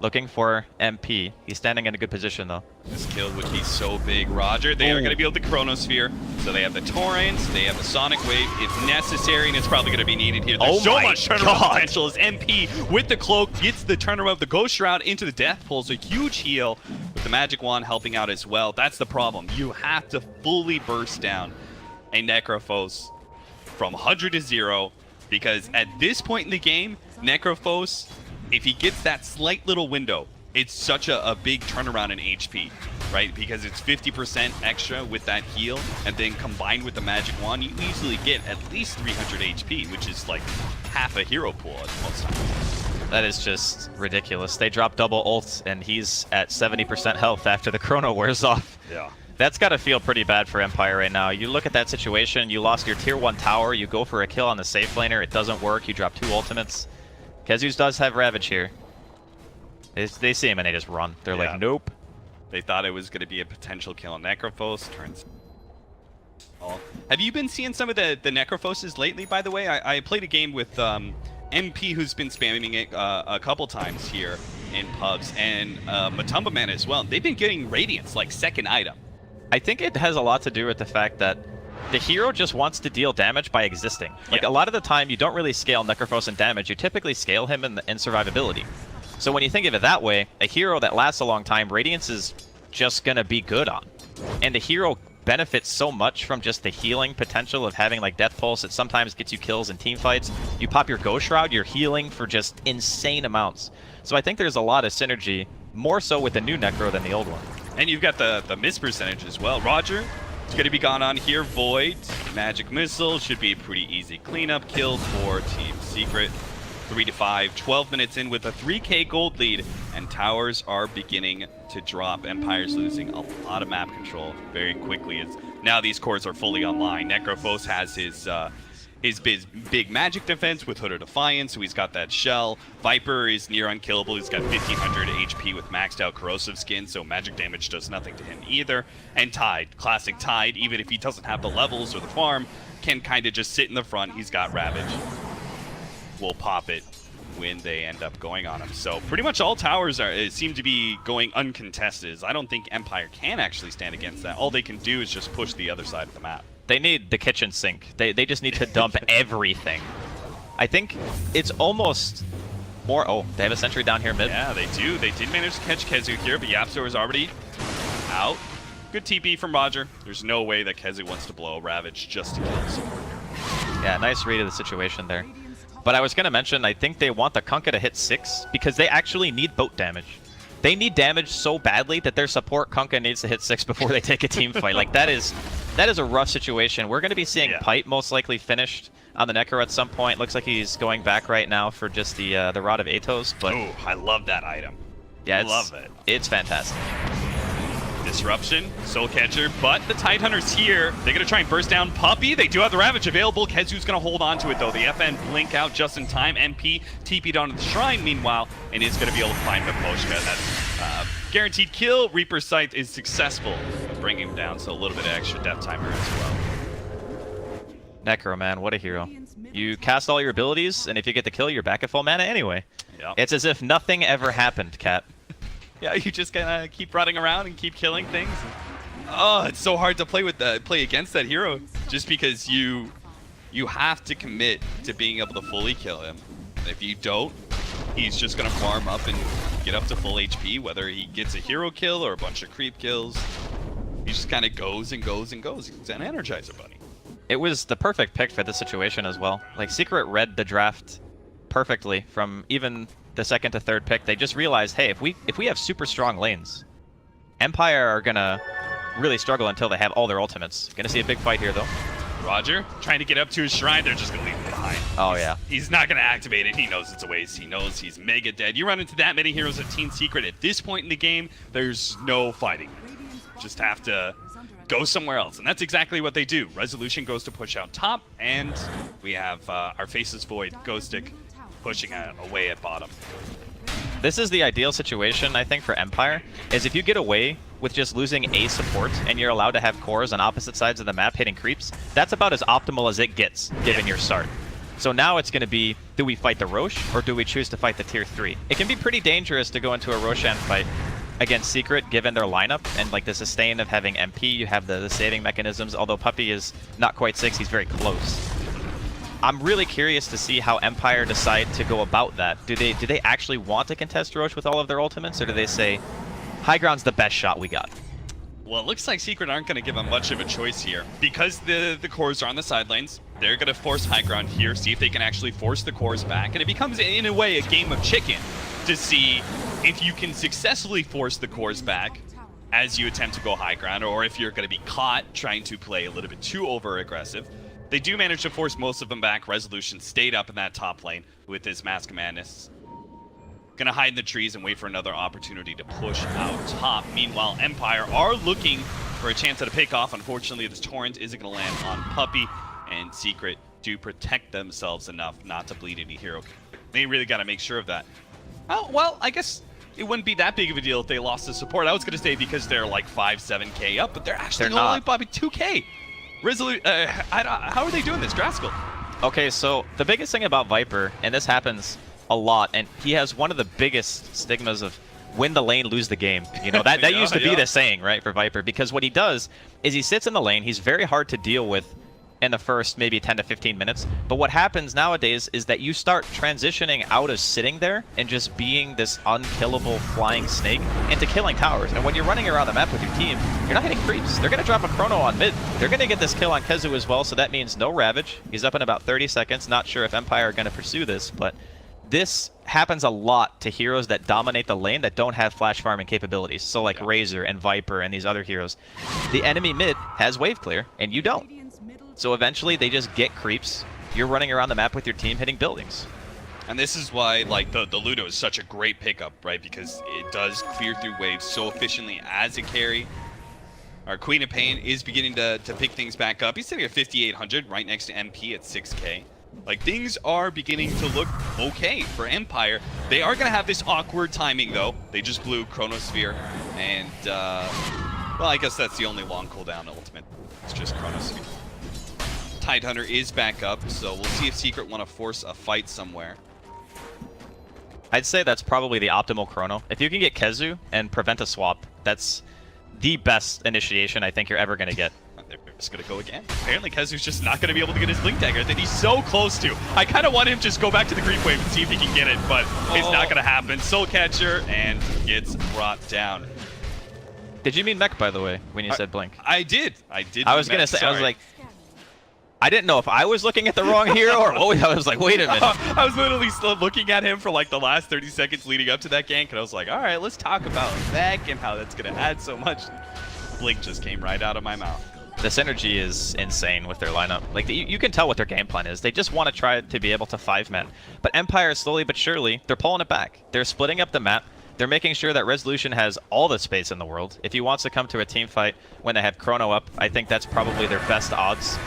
looking for MP. He's standing in a good position, though. This kill would be so big, Roger. They are going to be able to Chronosphere. So they have the Torrents, they have the Sonic Wave if necessary, and it's probably going to be needed here. There's so much turnaround potential as MP with the cloak gets the turnaround of the Ghost Shroud into the Death Pulse. A huge heal with the Magic Wand helping out as well. That's the problem. You have to fully burst down a Necrophos from 100 to 0, because at this point in the game, Necrophos, if he gets that slight little window, it's such a big turnaround in HP, right? Because it's 50% extra with that heal, and then combined with the Magic Wand, you easily get at least 300 HP, which is like half a hero pool at most times. That is just ridiculous. They drop double ults, and he's at 70% health after the Chrono wears off. Yeah. That's got to feel pretty bad for Empire right now. You look at that situation, you lost your tier 1 tower, you go for a kill on the safe laner, it doesn't work, you drop 2 ultimates. KheZu's does have Ravage here. They see him and they just run. They're like, nope. They thought it was going to be a potential kill on Necrophos. Turns. Have you been seeing some of the Necrophoses lately, by the way? I played a game with MP, who's been spamming it a couple times here in pubs, and Matumba Man as well. They've been getting Radiance, like second item. I think it has a lot to do with the fact that the hero just wants to deal damage by existing. Like, a lot of the time, you don't really scale Necrophos in damage. You typically scale him in survivability. So when you think of it that way, a hero that lasts a long time, Radiance is just gonna be good on. And the hero benefits so much from just the healing potential of having like Death Pulse. It sometimes gets you kills in team fights. You pop your Ghost Shroud, you're healing for just insane amounts. So I think there's a lot of synergy, more so with the new Necro than the old one. And you've got the miss percentage as well. Roger is going to be gone on here. Void, Magic Missile, should be a pretty easy cleanup kill for Team Secret. 3-5, 12 minutes in with a 3K gold lead, and towers are beginning to drop. Empire's losing a lot of map control very quickly as now these cores are fully online. Necrophos has his big magic defense with Hood of Defiance, so he's got that shell. Viper is near unkillable. He's got 1500 HP with maxed out corrosive skin, so magic damage does nothing to him either. And Tide, classic Tide, even if he doesn't have the levels or the farm, can kind of just sit in the front. He's got Ravage. Will pop it when they end up going on him. So pretty much all towers seem to be going uncontested. I don't think Empire can actually stand against that. All they can do is just push the other side of the map. They need the kitchen sink. They just need to dump everything. I think it's almost more... Oh, they have a sentry down here mid. Yeah, they do. They did manage to catch Kezu here, but Yapstor is already out. Good TP from Roger. There's no way that Kezu wants to blow Ravage just to kill the support here. Yeah, nice read of the situation there. But I was going to mention, I think they want the Kunkka to hit 6 because they actually need boat damage. They need damage so badly that their support Kunkka needs to hit 6 before they take a team fight. Like, that is a rough situation. We're going to be seeing Pipe most likely finished on the Necro at some point. Looks like he's going back right now for just the Rod of Atos. But oh, I love that item. Yeah, love it. It's fantastic. Disruption, Soul Catcher, but the Tidehunter's here. They're going to try and burst down Puppey. They do have the Ravage available. Kezu's going to hold on to it, though. The FN blink out just in time. MP TP'd onto the Shrine, meanwhile, and is going to be able to find Miposhka. That's guaranteed kill. Reaper's Sight is successful, bringing him down, so a little bit of extra death timer as well. Necro, man, what a hero. You cast all your abilities, and if you get the kill, you're back at full mana anyway. Yep. It's as if nothing ever happened, Cat. Yeah, you just kind of keep running around and keep killing things. Oh, it's so hard to play against that hero, just because you have to commit to being able to fully kill him. If you don't, he's just gonna farm up and get up to full HP, whether he gets a hero kill or a bunch of creep kills. He just kind of goes and goes and goes. He's an Energizer Bunny. It was the perfect pick for this situation as well. Like, Secret read the draft perfectly from even the second to third pick. They just realized, hey, if we have super strong lanes, Empire are gonna really struggle until they have all their ultimates. Gonna see a big fight here, though. Roger, trying to get up to his shrine, they're just gonna leave him behind. Oh, yeah. He's not gonna activate it. He knows it's a waste. He knows he's mega dead. You run into that many heroes at Team Secret at this point in the game, there's no fighting. Just have to go somewhere else, and that's exactly what they do. Resolution goes to push out top, and we have our Faceless Void, Ghostic, pushing away at bottom. This is the ideal situation, I think, for Empire, is if you get away with just losing a support and you're allowed to have cores on opposite sides of the map hitting creeps, that's about as optimal as it gets, given your start. So now it's going to be, do we fight the Roche, or do we choose to fight the Tier 3? It can be pretty dangerous to go into a Roshan fight against Secret, given their lineup, and like the sustain of having MP, you have the saving mechanisms, although Puppey is not quite 6, he's very close. I'm really curious to see how Empire decide to go about that. Do they actually want to contest Roche with all of their ultimates, or do they say, high ground's the best shot we got? Well, it looks like Secret aren't going to give them much of a choice here. Because the cores are on the side lanes, they're going to force high ground here, see if they can actually force the cores back, and it becomes, in a way, a game of chicken to see if you can successfully force the cores back as you attempt to go high ground, or if you're going to be caught trying to play a little bit too over-aggressive. They do manage to force most of them back. Resolution stayed up in that top lane with his Mask of Madness. Gonna hide in the trees and wait for another opportunity to push out top. Meanwhile, Empire are looking for a chance at a pick off. Unfortunately, this Torrent isn't gonna land on Puppey, and Secret do protect themselves enough not to bleed any hero. They really gotta make sure of that. Oh, well, I guess it wouldn't be that big of a deal if they lost the support. I was gonna say because they're like 5-7k up, but they're actually only probably 2k. How are they doing this, Draskell? Okay, so the biggest thing about Viper, and this happens a lot, and he has one of the biggest stigmas of win the lane, lose the game. You know, that used to be the saying, right, for Viper, because what he does is he sits in the lane, he's very hard to deal with in the first maybe 10 to 15 minutes. But what happens nowadays is that you start transitioning out of sitting there and just being this unkillable flying snake into killing towers. And when you're running around the map with your team, you're not hitting creeps. They're going to drop a chrono on mid. They're going to get this kill on Kezu as well, so that means no Ravage. He's up in about 30 seconds. Not sure if Empire are going to pursue this, but this happens a lot to heroes that dominate the lane that don't have flash farming capabilities. So like Razor and Viper and these other heroes. The enemy mid has wave clear, and you don't. So eventually they just get creeps. You're running around the map with your team hitting buildings. And this is why like the Ludo is such a great pickup, right? Because it does clear through waves so efficiently as a carry. Our Queen of Pain is beginning to pick things back up. He's sitting at 5,800 right next to MP at 6K. Like, things are beginning to look okay for Empire. They are going to have this awkward timing, though. They just blew Chronosphere, and, well, I guess that's the only long cooldown ultimate. It's just Chronosphere. Tidehunter is back up, so we'll see if Secret want to force a fight somewhere. I'd say that's probably the optimal Chrono. If you can get Kezu and prevent a swap, that's the best initiation I think you're ever going to get. They're just going to go again. Apparently, Kezu's just not going to be able to get his Blink Dagger that he's so close to. I kind of want him to just go back to the Creep Wave and see if he can get it, but it's not going to happen. Soul Catcher and gets brought down. Did you mean mech, by the way, when you said Blink? I did. I was going to say, I was like, I didn't know if I was looking at the wrong hero or what. I was like, wait a minute. I was literally still looking at him for like the last 30 seconds leading up to that gank, and I was like, all right, let's talk about mech and how that's going to add so much. Blink just came right out of my mouth. The synergy is insane with their lineup. Like, you can tell what their game plan is. They just want to try to be able to 5-man. But Empire, slowly but surely, they're pulling it back. They're splitting up the map. They're making sure that Resolution has all the space in the world. If he wants to come to a team fight when they have Chrono up, I think that's probably their best odds.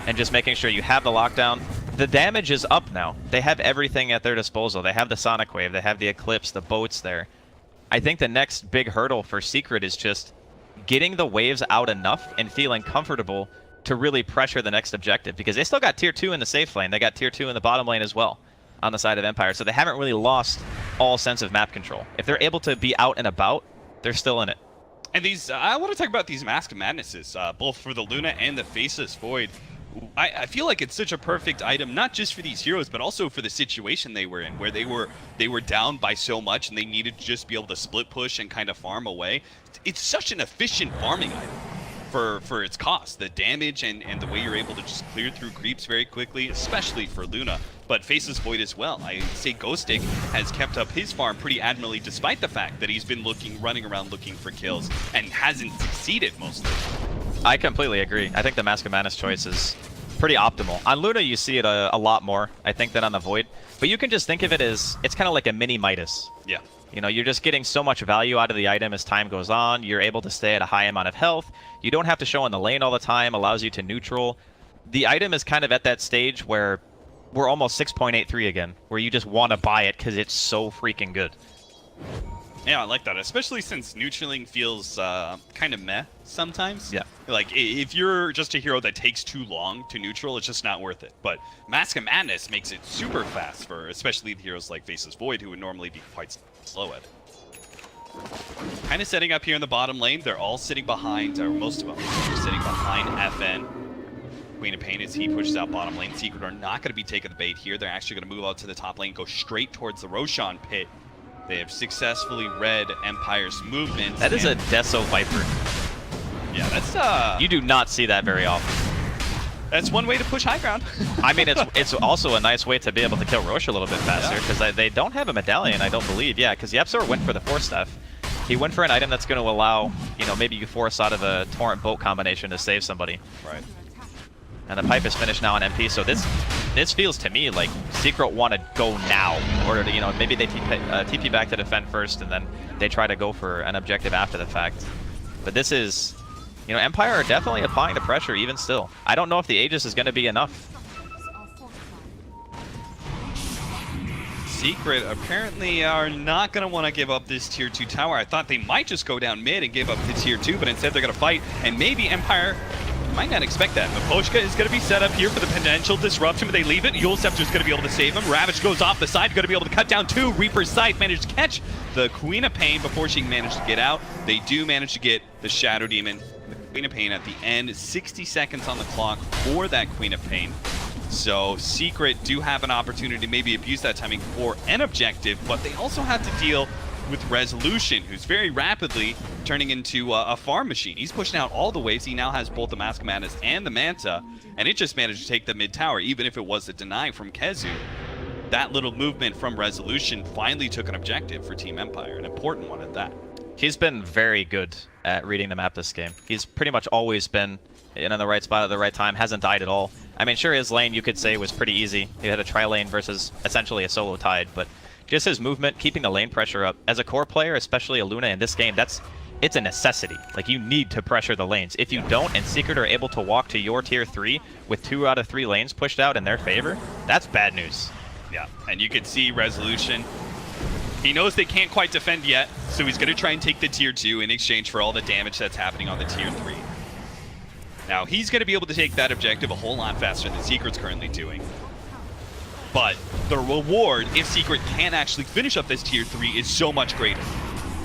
And just making sure you have the lockdown. The damage is up now. They have everything at their disposal. They have the Sonic Wave. They have the Eclipse, the boats there. I think the next big hurdle for Secret is just getting the waves out enough and feeling comfortable to really pressure the next objective, because they still got tier 2 in the safe lane. They got tier 2 in the bottom lane as well on the side of Empire, so they haven't really lost all sense of map control. If they're able to be out and about, they're still in it. And these, I want to talk about these Mask of Madnesses, both for the Luna and the Faceless Void. I feel like it's such a perfect item, not just for these heroes, but also for the situation they were in, where they were down by so much and they needed to just be able to split push and kind of farm away. It's such an efficient farming item for its cost. The damage and the way you're able to just clear through creeps very quickly, especially for Luna, but Faceless Void as well. I say Ghostic has kept up his farm pretty admirably, despite the fact that he's been running around looking for kills and hasn't succeeded mostly. I completely agree. I think the Mask of Madness choice is pretty optimal. On Luna, you see it a lot more, I think, than on the Void. But you can just think of it as, it's kind of like a mini Midas. Yeah. You know, you're just getting so much value out of the item as time goes on. You're able to stay at a high amount of health. You don't have to show in the lane all the time, allows you to neutral. The item is kind of at that stage where we're almost 6.83 again, where you just want to buy it because it's so freaking good. Yeah, I like that, especially since neutraling feels kind of meh sometimes. Yeah. Like, if you're just a hero that takes too long to neutral, it's just not worth it. But Mask of Madness makes it super fast for especially the heroes like Faceless Void, who would normally be quite slow at it. Kind of setting up here in the bottom lane. They're all sitting behind, or most of them are sitting behind FN. Queen of Pain, as he pushes out bottom lane. Secret are not going to be taking the bait here. They're actually going to move out to the top lane, go straight towards the Roshan pit. They have successfully read Empire's movement. That is a Deso Viper. Yeah, that's You do not see that very often. That's one way to push high ground. I mean, it's also a nice way to be able to kill Roche a little bit faster, because they don't have a medallion, I don't believe. Yeah, because Yapsor went for the Force Staff. He went for an item that's going to allow, you know, maybe you force out of a Torrent Boat combination to save somebody. Right. And the pipe is finished now on MP, so this feels to me like Secret want to go now in order to, you know, maybe they TP back to defend first, and then they try to go for an objective after the fact. But this is, you know, Empire are definitely applying the pressure even still. I don't know if the Aegis is going to be enough. Secret apparently are not going to want to give up this tier 2 tower. I thought they might just go down mid and give up the tier 2, but instead they're going to fight, and maybe Empire might not expect that. Maposhka is going to be set up here for the potential disruption, but they leave it. Yule Scepter's going to be able to save him. Ravage goes off the side, going to be able to cut down 2. Reaper's Sight managed to catch the Queen of Pain before she managed to get out. They do manage to get the Shadow Demon. Queen of Pain at the end. 60 seconds on the clock for that Queen of Pain. So Secret do have an opportunity to maybe abuse that timing for an objective, but they also have to deal with Resolution, who's very rapidly turning into a farm machine. He's pushing out all the waves. He now has both the Mask of Madness and the Manta, and it just managed to take the mid tower, even if it was a deny from Kezu. That little movement from Resolution finally took an objective for Team Empire, an important one at that. He's been very good at reading the map this game. He's pretty much always been in the right spot at the right time, hasn't died at all. I mean, sure, his lane, you could say, was pretty easy. He had a tri-lane versus essentially a solo Tide, but just his movement, keeping the lane pressure up. As a core player, especially a Luna in this game, it's a necessity. Like, you need to pressure the lanes. If you don't, and Secret are able to walk to your tier 3 with 2 out of 3 lanes pushed out in their favor, that's bad news. Yeah, and you can see Resolution. He knows they can't quite defend yet, so he's going to try and take the tier 2 in exchange for all the damage that's happening on the tier 3. Now, he's going to be able to take that objective a whole lot faster than Secret's currently doing. But the reward, if Secret can actually finish up this tier 3, is so much greater.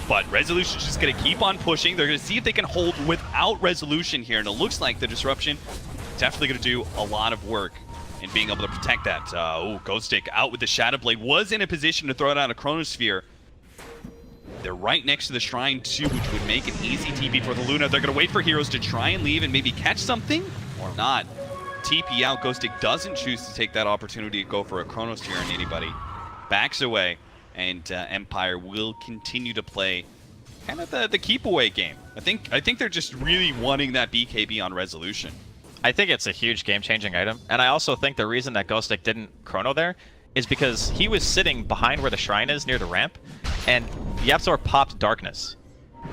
But Resolution's just going to keep on pushing. They're going to see if they can hold without Resolution here, and it looks like the Disruption is definitely going to do a lot of work in being able to protect that. Ghost Stick out with the Shadow Blade, was in a position to throw it out a Chronosphere. They're right next to the Shrine too, which would make an easy TP for the Luna. They're going to wait for Heroes to try and leave and maybe catch something, or not. TP out. Ghost Stick doesn't choose to take that opportunity to go for a Chronosphere on anybody. Backs away, and Empire will continue to play kind of the keep away game. I think they're just really wanting that BKB on Resolution. I think it's a huge game-changing item, and I also think the reason that Ghost Stick didn't chrono there is because he was sitting behind where the shrine is near the ramp, and YapzOr popped Darkness.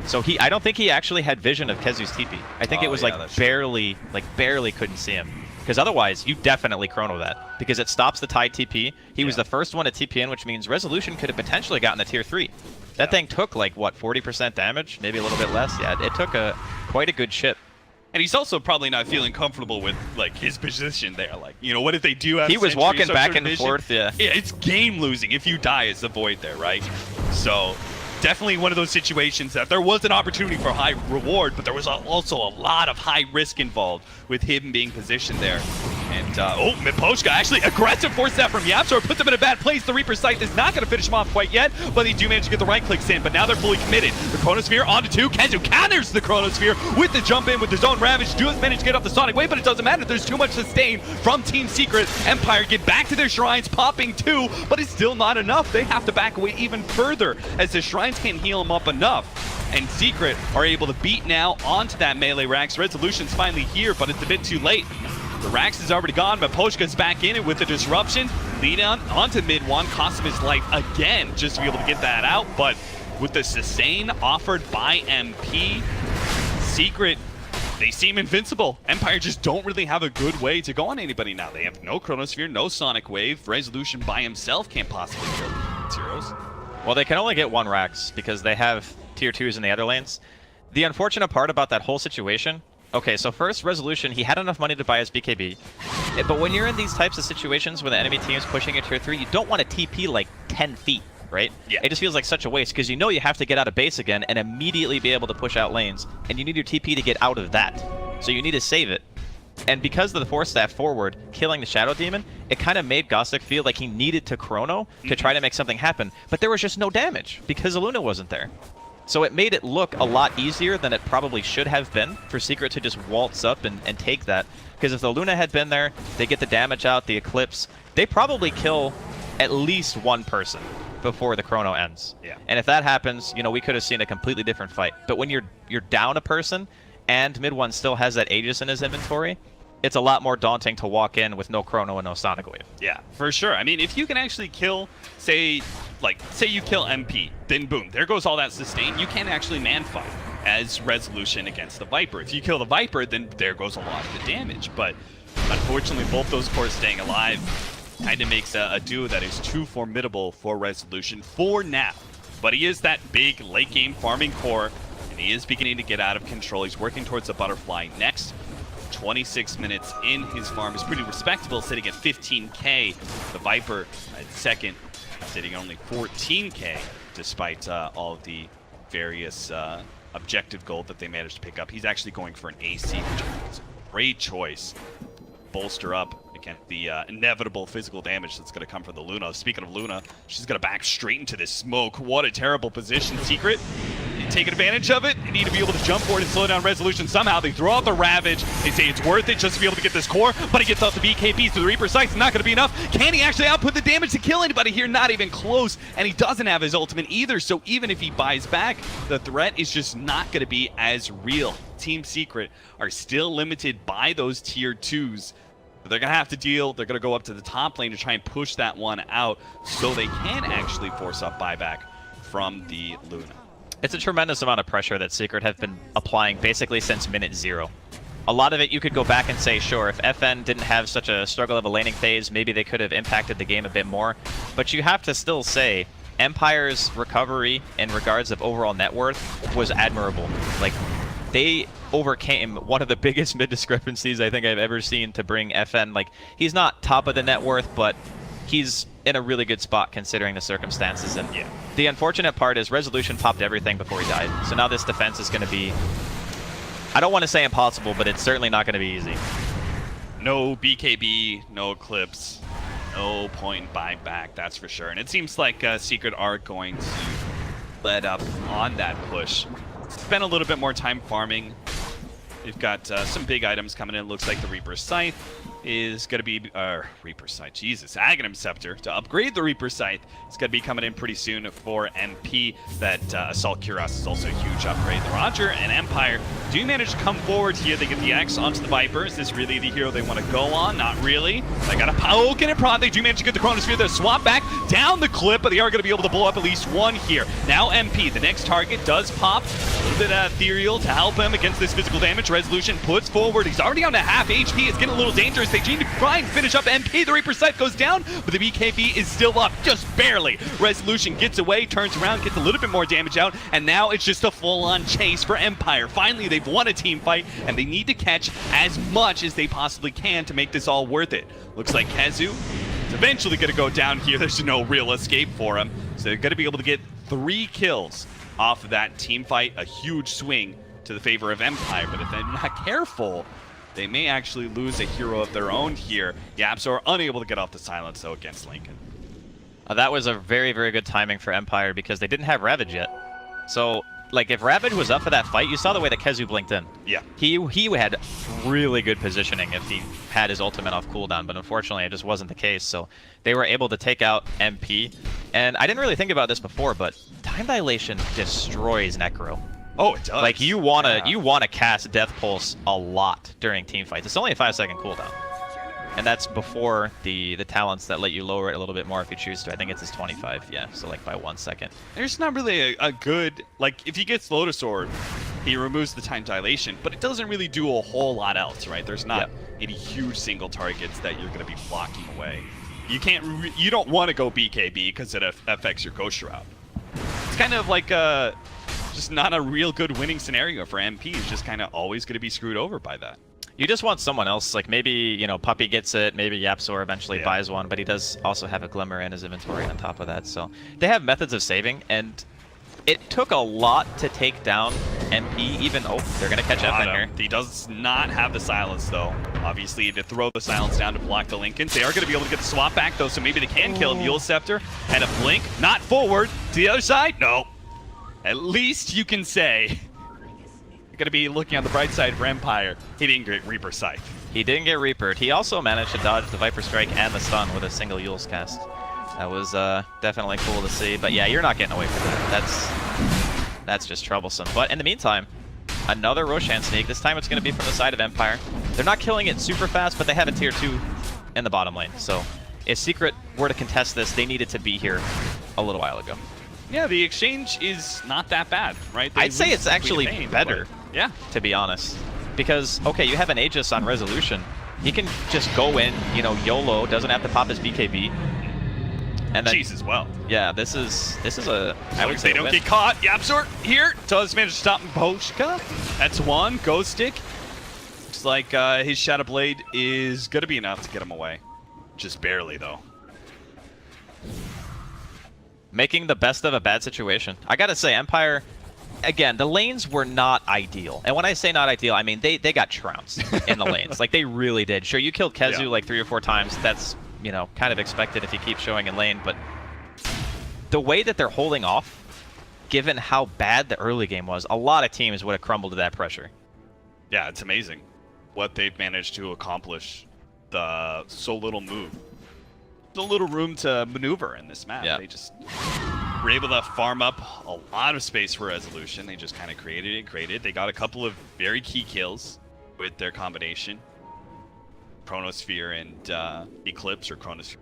So I don't think he actually had vision of Kezu's TP. I think it was barely couldn't see him. Because otherwise, you definitely chrono that. Because it stops the Tide TP. He was the first one to TP in, which means Resolution could have potentially gotten the tier 3. That thing took like, what, 40% damage? Maybe a little bit less? Yeah, it took quite a good chip. And he's also probably not feeling comfortable with, like, his position there. Like, you know, what if they do have He was Sentry, walking some back sort of and vision? forth, yeah. Yeah, it's game losing if you die as the Void there, right? So, definitely one of those situations that there was an opportunity for high reward, but there was also a lot of high risk involved with him being positioned there. And, Miposhka actually aggressive force that from YapzOr, puts him in a bad place. The Reaper Sight is not going to finish him off quite yet, but they do manage to get the right clicks in, but now they're fully committed. The Chronosphere onto 2. Kezu counters the Chronosphere with the jump in with his own Ravage. Does manage to get off the Sonic Wave, but it doesn't matter. There's too much sustain from Team Secret. Empire get back to their shrines, popping 2, but it's still not enough. They have to back away even further as the shrines can't heal them up enough. And Secret are able to beat now onto that melee Rax. Resolution's finally here, but it's a bit too late. The Rax is already gone, but Poshka's back in it with the Disruption. Lead on onto mid one, cost him his life again just to be able to get that out. But with the sustain offered by MP, Secret, they seem invincible. Empire just don't really have a good way to go on anybody now. They have no Chronosphere, no Sonic Wave. Resolution by himself can't possibly kill the Zeros. Well, they can only get 1 Rax because they have tier 2s in the other lanes. The unfortunate part about that whole situation, okay, so first, Resolution, he had enough money to buy his BKB. But when you're in these types of situations where the enemy team is pushing a tier 3, you don't want to TP like 10 feet, right? Yeah. It just feels like such a waste because you know you have to get out of base again and immediately be able to push out lanes. And you need your TP to get out of that. So you need to save it. And because of the Force Staff forward, killing the Shadow Demon, it kind of made Gostic feel like he needed to chrono to try to make something happen. But there was just no damage because Luna wasn't there. So it made it look a lot easier than it probably should have been for Secret to just waltz up and take that. Because if the Luna had been there, they get the damage out, the Eclipse, they probably kill at least 1 person before the chrono ends. Yeah. And if that happens, you know, we could have seen a completely different fight. But when you're down a person and mid one still has that Aegis in his inventory, it's a lot more daunting to walk in with no chrono and no Sonic Wave. Yeah, for sure. I mean, if you can actually kill, say you kill MP, then boom, there goes all that sustain. You can't actually man fight as Resolution against the Viper. If you kill the Viper, then there goes a lot of the damage. But unfortunately, both those cores staying alive kind of makes a duo that is too formidable for Resolution for now. But he is that big late game farming core, and he is beginning to get out of control. He's working towards the Butterfly next. 26 minutes in his farm is pretty respectable, sitting at 15k. The Viper at second, sitting at only 14k, despite all of the various objective gold that they managed to pick up. He's actually going for an AC, which is a great choice. Bolster up against the inevitable physical damage that's going to come from the Luna. Speaking of Luna, she's going to back straight into this smoke. What a terrible position. Secret taking advantage of it. They need to be able to jump forward and slow down Resolution somehow. They throw out the Ravage. They say it's worth it just to be able to get this core, but he gets off the BKB, so the Reaper Sight's not going to be enough. Can he actually output the damage to kill anybody here? Not even close, and he doesn't have his ultimate either, so even if he buys back, the threat is just not going to be as real. Team Secret are still limited by those tier 2s. They're going to have to deal. They're going to go up to the top lane to try and push that one out so they can actually force up buyback from the Luna. It's a tremendous amount of pressure that Secret have been applying basically since minute 0. A lot of it you could go back and say, sure, if FN didn't have such a struggle of a laning phase, maybe they could have impacted the game a bit more. But you have to still say, Empire's recovery in regards of overall net worth was admirable. Like, they overcame one of the biggest mid discrepancies I think I've ever seen to bring FN. Like, he's not top of the net worth, but he's in a really good spot considering the circumstances. And yeah, the unfortunate part is Resolution popped everything before he died. So now this defense is going to be, I don't want to say impossible, but it's certainly not going to be easy. No BKB, no Eclipse, no point in buying back, that's for sure. And it seems like Secret are going to let up on that push. Spend a little bit more time farming. They've got some big items coming in. Looks like the Reaper Scythe is going to be... Reaper Scythe, Jesus. Aghanim Scepter to upgrade the Reaper Scythe. It's going to be coming in pretty soon for MP. That Assault Cuirass is also a huge upgrade. The Roger and Empire do manage to come forward here. They get the X onto the Viper. Is this really the hero they want to go on? Not really. They got a poke and a prod. They do manage to get the Chronosphere. They'll swap back down the clip, but they are going to be able to blow up at least one here. Now MP, the next target, does pop. A little bit ethereal to help him against this physical damage. Resolution puts forward. He's already on to half HP. It's getting a little dangerous. They need to try and finish up MP. The Reaper Scythe goes down, but the BKB is still up, just barely. Resolution gets away, turns around, gets a little bit more damage out, and now it's just a full-on chase for Empire. Finally, they've won a team fight, and they need to catch as much as they possibly can to make this all worth it. Looks like Kezu is eventually going to go down here. There's no real escape for him, so they're going to be able to get 3 kills off of that team fight. A huge swing to the favor of Empire, but if they're not careful, they may actually lose a hero of their own here. YapzOr unable to get off the silence, though, against Lincoln. That was a very, very good timing for Empire because they didn't have Ravage yet. So, like, if Ravage was up for that fight, you saw the way that Kezu blinked in. Yeah. He had really good positioning if he had his ultimate off cooldown, but unfortunately it just wasn't the case. So they were able to take out MP. And I didn't really think about this before, but Time Dilation destroys Necro. Oh, it does. Like, you wanna cast Death Pulse a lot during team fights. It's only a 5-second cooldown. And that's before the talents that let you lower it a little bit more if you choose to. I think it's his 25, yeah, so like by 1 second. There's not really a good, like, if he gets Lotus Sword, he removes the Time Dilation, but it doesn't really do a whole lot else, right? There's not any huge single targets that you're going to be blocking away. You don't want to go BKB because it affects your Ghost Shroud. It's kind of like just not a real good winning scenario for MP. He's just kind of always going to be screwed over by that. You just want someone else, like maybe, you know, Puppey gets it, maybe YapzOr eventually buys one, but he does also have a Glimmer in his inventory on top of that. So they have methods of saving, and it took a lot to take down MP, even, oh, they're going to catch FN here. He does not have the silence, though. Obviously, to throw the silence down to block the Lincolns. They are going to be able to get the swap back, though, so maybe they can kill him. Yule Scepter and a blink, not forward. To the other side, no. At least you can say... Going to be looking on the bright side for Empire. He didn't get Reaper Scythe. He didn't get Reapered. He also managed to dodge the Viper Strike and the stun with a single Yule's cast. That was definitely cool to see. But yeah, you're not getting away from that. That's just troublesome. But in the meantime, another Roshan sneak. This time it's going to be from the side of Empire. They're not killing it super fast, but they have a tier 2 in the bottom lane. So if Secret were to contest this, they needed to be here a little while ago. Yeah, the exchange is not that bad, right? I'd say it's actually better. Yeah, to be honest, because okay, you have an Aegis on Resolution. He can just go in, you know, YOLO, doesn't have to pop his BKB, and then Cheese as well. Yeah, this is a. I would say they don't get caught. YapzOr here does manage to stop Boshka. That's one Ghost Stick. Looks like his Shadow Blade is gonna be enough to get him away, just barely though. Making the best of a bad situation. I gotta say, Empire again, the lanes were not ideal. And when I say not ideal, I mean they got trounced in the lanes. Like, they really did. Sure, you killed Kezu like 3 or 4 times. That's, you know, kind of expected if you keep showing in lane. But the way that they're holding off, given how bad the early game was, a lot of teams would have crumbled to that pressure. Yeah, it's amazing what they've managed to accomplish. So little move. So little room to maneuver in this map. Yeah. They just were able to farm up a lot of space for resolution. They just kind of created. They got a couple of very key kills with their combination. Chronosphere and Eclipse, or Chronosphere.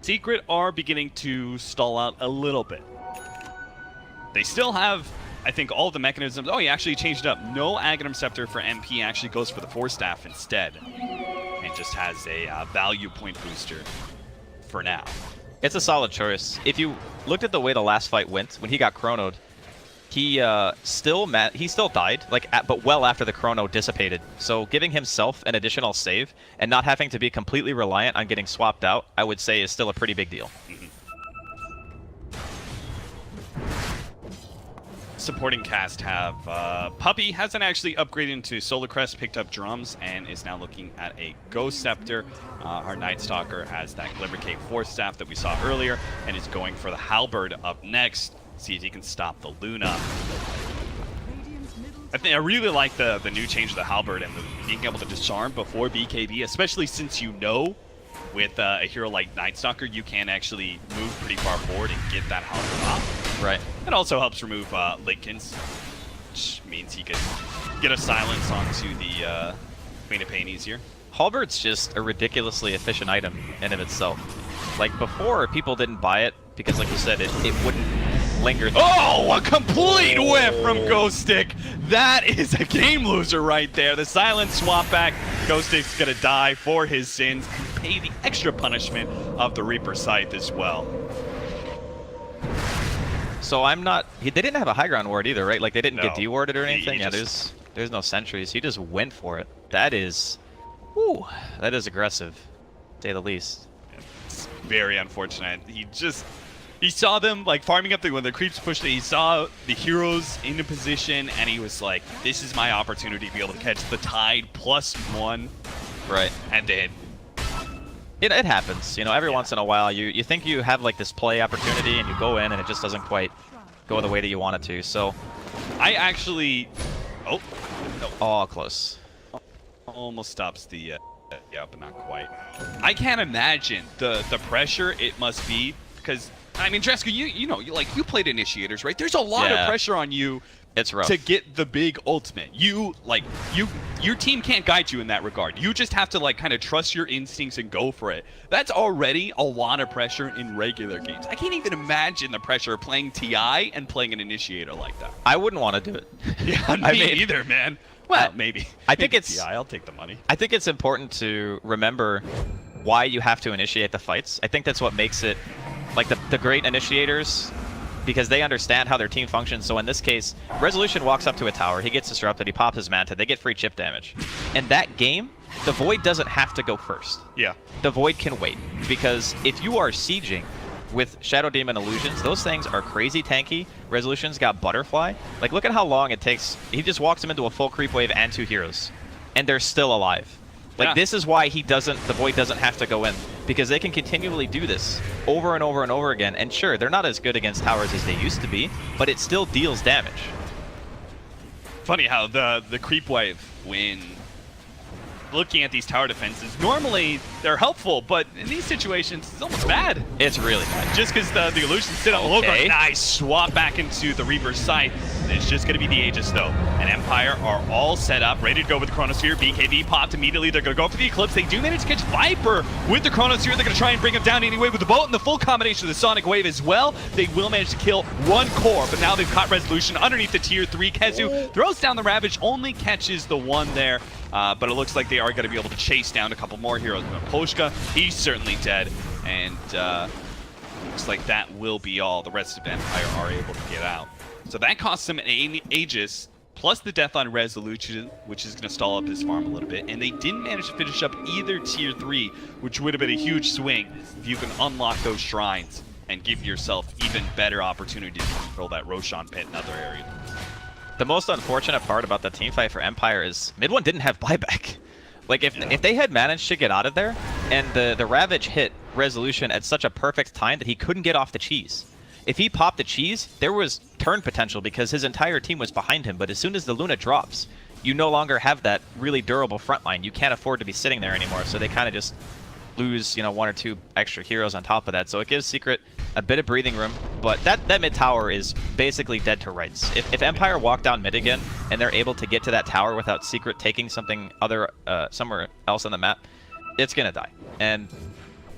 Secret are beginning to stall out a little bit. They still have, I think, all the mechanisms. Oh, he actually changed it up. No Aghanim Scepter for MP, actually goes for the Force Staff instead. And just has a value point booster for now. It's a solid choice. If you looked at the way the last fight went, when he got chronoed, he still died, but well after the chrono dissipated. So giving himself an additional save and not having to be completely reliant on getting swapped out, I would say is still a pretty big deal. Supporting cast have Puppy hasn't actually upgraded into Solar Crest, picked up drums, and is now looking at a Ghost Scepter. Our Night Stalker has that Glimmer Cave Force Staff that we saw earlier, and is going for the Halberd up next. See if he can stop the Luna. I really like the new change of the Halberd and being able to disarm before BKB, especially since you know with a hero like Night Stalker, you can actually move pretty far forward and get that Halberd off. Right. It also helps remove Linkens, which means he can get a silence onto the Queen of Pain easier. Halberd's just a ridiculously efficient item in of itself. Like, before, people didn't buy it because, like you said, it wouldn't linger. Oh, a complete whiff from Ghost Stick. That is a game loser right there. The silent swap back. Ghost Stick's gonna die for his sins and pay the extra punishment of the Reaper Scythe as well. So I'm not. They didn't have a high ground ward either, right? Like, they didn't get No. dewarded or anything. He Yeah, just... there's no sentries. He just went for it. That is, whew, that is aggressive, to say the least. It's very unfortunate. He saw them like farming up when the creeps pushed it. He saw the heroes in a position, and he was like, "This is my opportunity to be able to catch the Tide +1." Right. And then it happens. You know, every once in a while, you think you have like this play opportunity, and you go in, and it just doesn't quite go the way that you want it to. So, I actually, oh, close. Almost stops the, yeah, but not quite. I can't imagine the pressure it must be, because I mean, Dreska, you know, you played Initiators, right? There's a lot of pressure on you. It's rough. To get the big ultimate. Your team can't guide you in that regard. You just have to kind of trust your instincts and go for it. That's already a lot of pressure in regular games. I can't even imagine the pressure of playing TI and playing an Initiator like that. I wouldn't want to do it. Yeah, me either, man. Well, maybe. I think it's TI, I'll take the money. I think it's important to remember why you have to initiate the fights. I think that's what makes it like the great initiators, because they understand how their team functions. So in this case, Resolution walks up to a tower, he gets disrupted, he pops his Manta, they get free chip damage. In that game, the Void doesn't have to go first. Yeah. The Void can wait, because if you are sieging with Shadow Demon Illusions, those things are crazy tanky. Resolution's got Butterfly. Like, look at how long it takes. He just walks them into a full creep wave and 2 heroes, and they're still alive. Like, this is why the Void doesn't have to go in, because they can continually do this over and over and over again. And sure, they're not as good against towers as they used to be, but it still deals damage. Funny how the creep wave, when looking at these tower defenses, normally they're helpful, but in these situations, it's almost bad. It's really bad. Just because the illusions sit on the low ground. Nice swap back into the Reaper's Scythe. It's just going to be the Aegis, though. And Empire are all set up, ready to go with the Chronosphere. BKB popped immediately. They're going to go for the Eclipse. They do manage to catch Viper with the Chronosphere. They're going to try and bring him down anyway with the boat and the full combination of the Sonic Wave as well. They will manage to kill 1 core, but now they've caught Resolution underneath the tier 3. Kezu throws down the Ravage, only catches the 1 there. But it looks like they are going to be able to chase down a couple more heroes. Poshka, he's certainly dead. And looks like that will be all. The rest of Empire are able to get out. So that costs him an Aegis, plus the death on Resolution, which is going to stall up his farm a little bit. And they didn't manage to finish up either tier 3, which would have been a huge swing if you can unlock those shrines and give yourself even better opportunity to control that Roshan pit in other areas. The most unfortunate part about the team fight for Empire is mid one didn't have buyback. Like, if they had managed to get out of there, and the Ravage hit Resolution at such a perfect time that he couldn't get off the cheese. If he popped the cheese, there was turn potential because his entire team was behind him, but as soon as the Luna drops, you no longer have that really durable front line. You can't afford to be sitting there anymore, so they kind of just lose, you know, 1 or 2 extra heroes on top of that. So it gives Secret a bit of breathing room, but that mid tower is basically dead to rights. If Empire walk down mid again and they're able to get to that tower without Secret taking something other somewhere else on the map, it's gonna die. And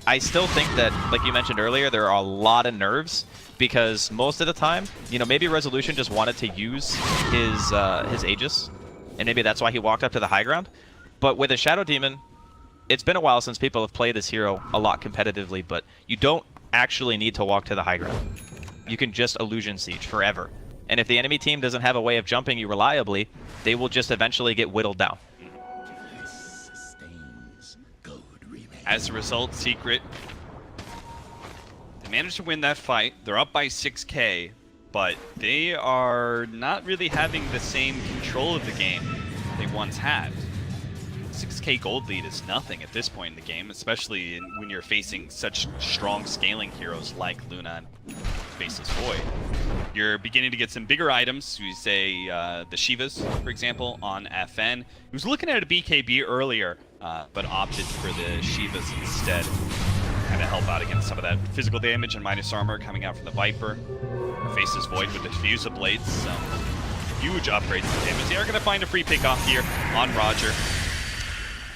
I still think that, like you mentioned earlier, there are a lot of nerves because most of the time, you know, maybe Resolution just wanted to use his Aegis, and maybe that's why he walked up to the high ground. But with a Shadow Demon, it's been a while since people have played this hero a lot competitively, but you don't actually need to walk to the high ground. You can just Illusion Siege forever. And if the enemy team doesn't have a way of jumping you reliably, they will just eventually get whittled down. As a result, Secret, they managed to win that fight. They're up by 6K, but they are not really having the same control of the game they once had. 6K gold lead is nothing at this point in the game, especially when you're facing such strong scaling heroes like Luna and faces Void. You're beginning to get some bigger items. We say the Shivas, for example, on FN. He was looking at a BKB earlier, but opted for the Shivas instead. Kind of help out against some of that physical damage and minus armor coming out from the Viper. Faces Void with the Diffuser Blades. Some huge upgrades to damage. They are going to find a free pickoff here on Roger.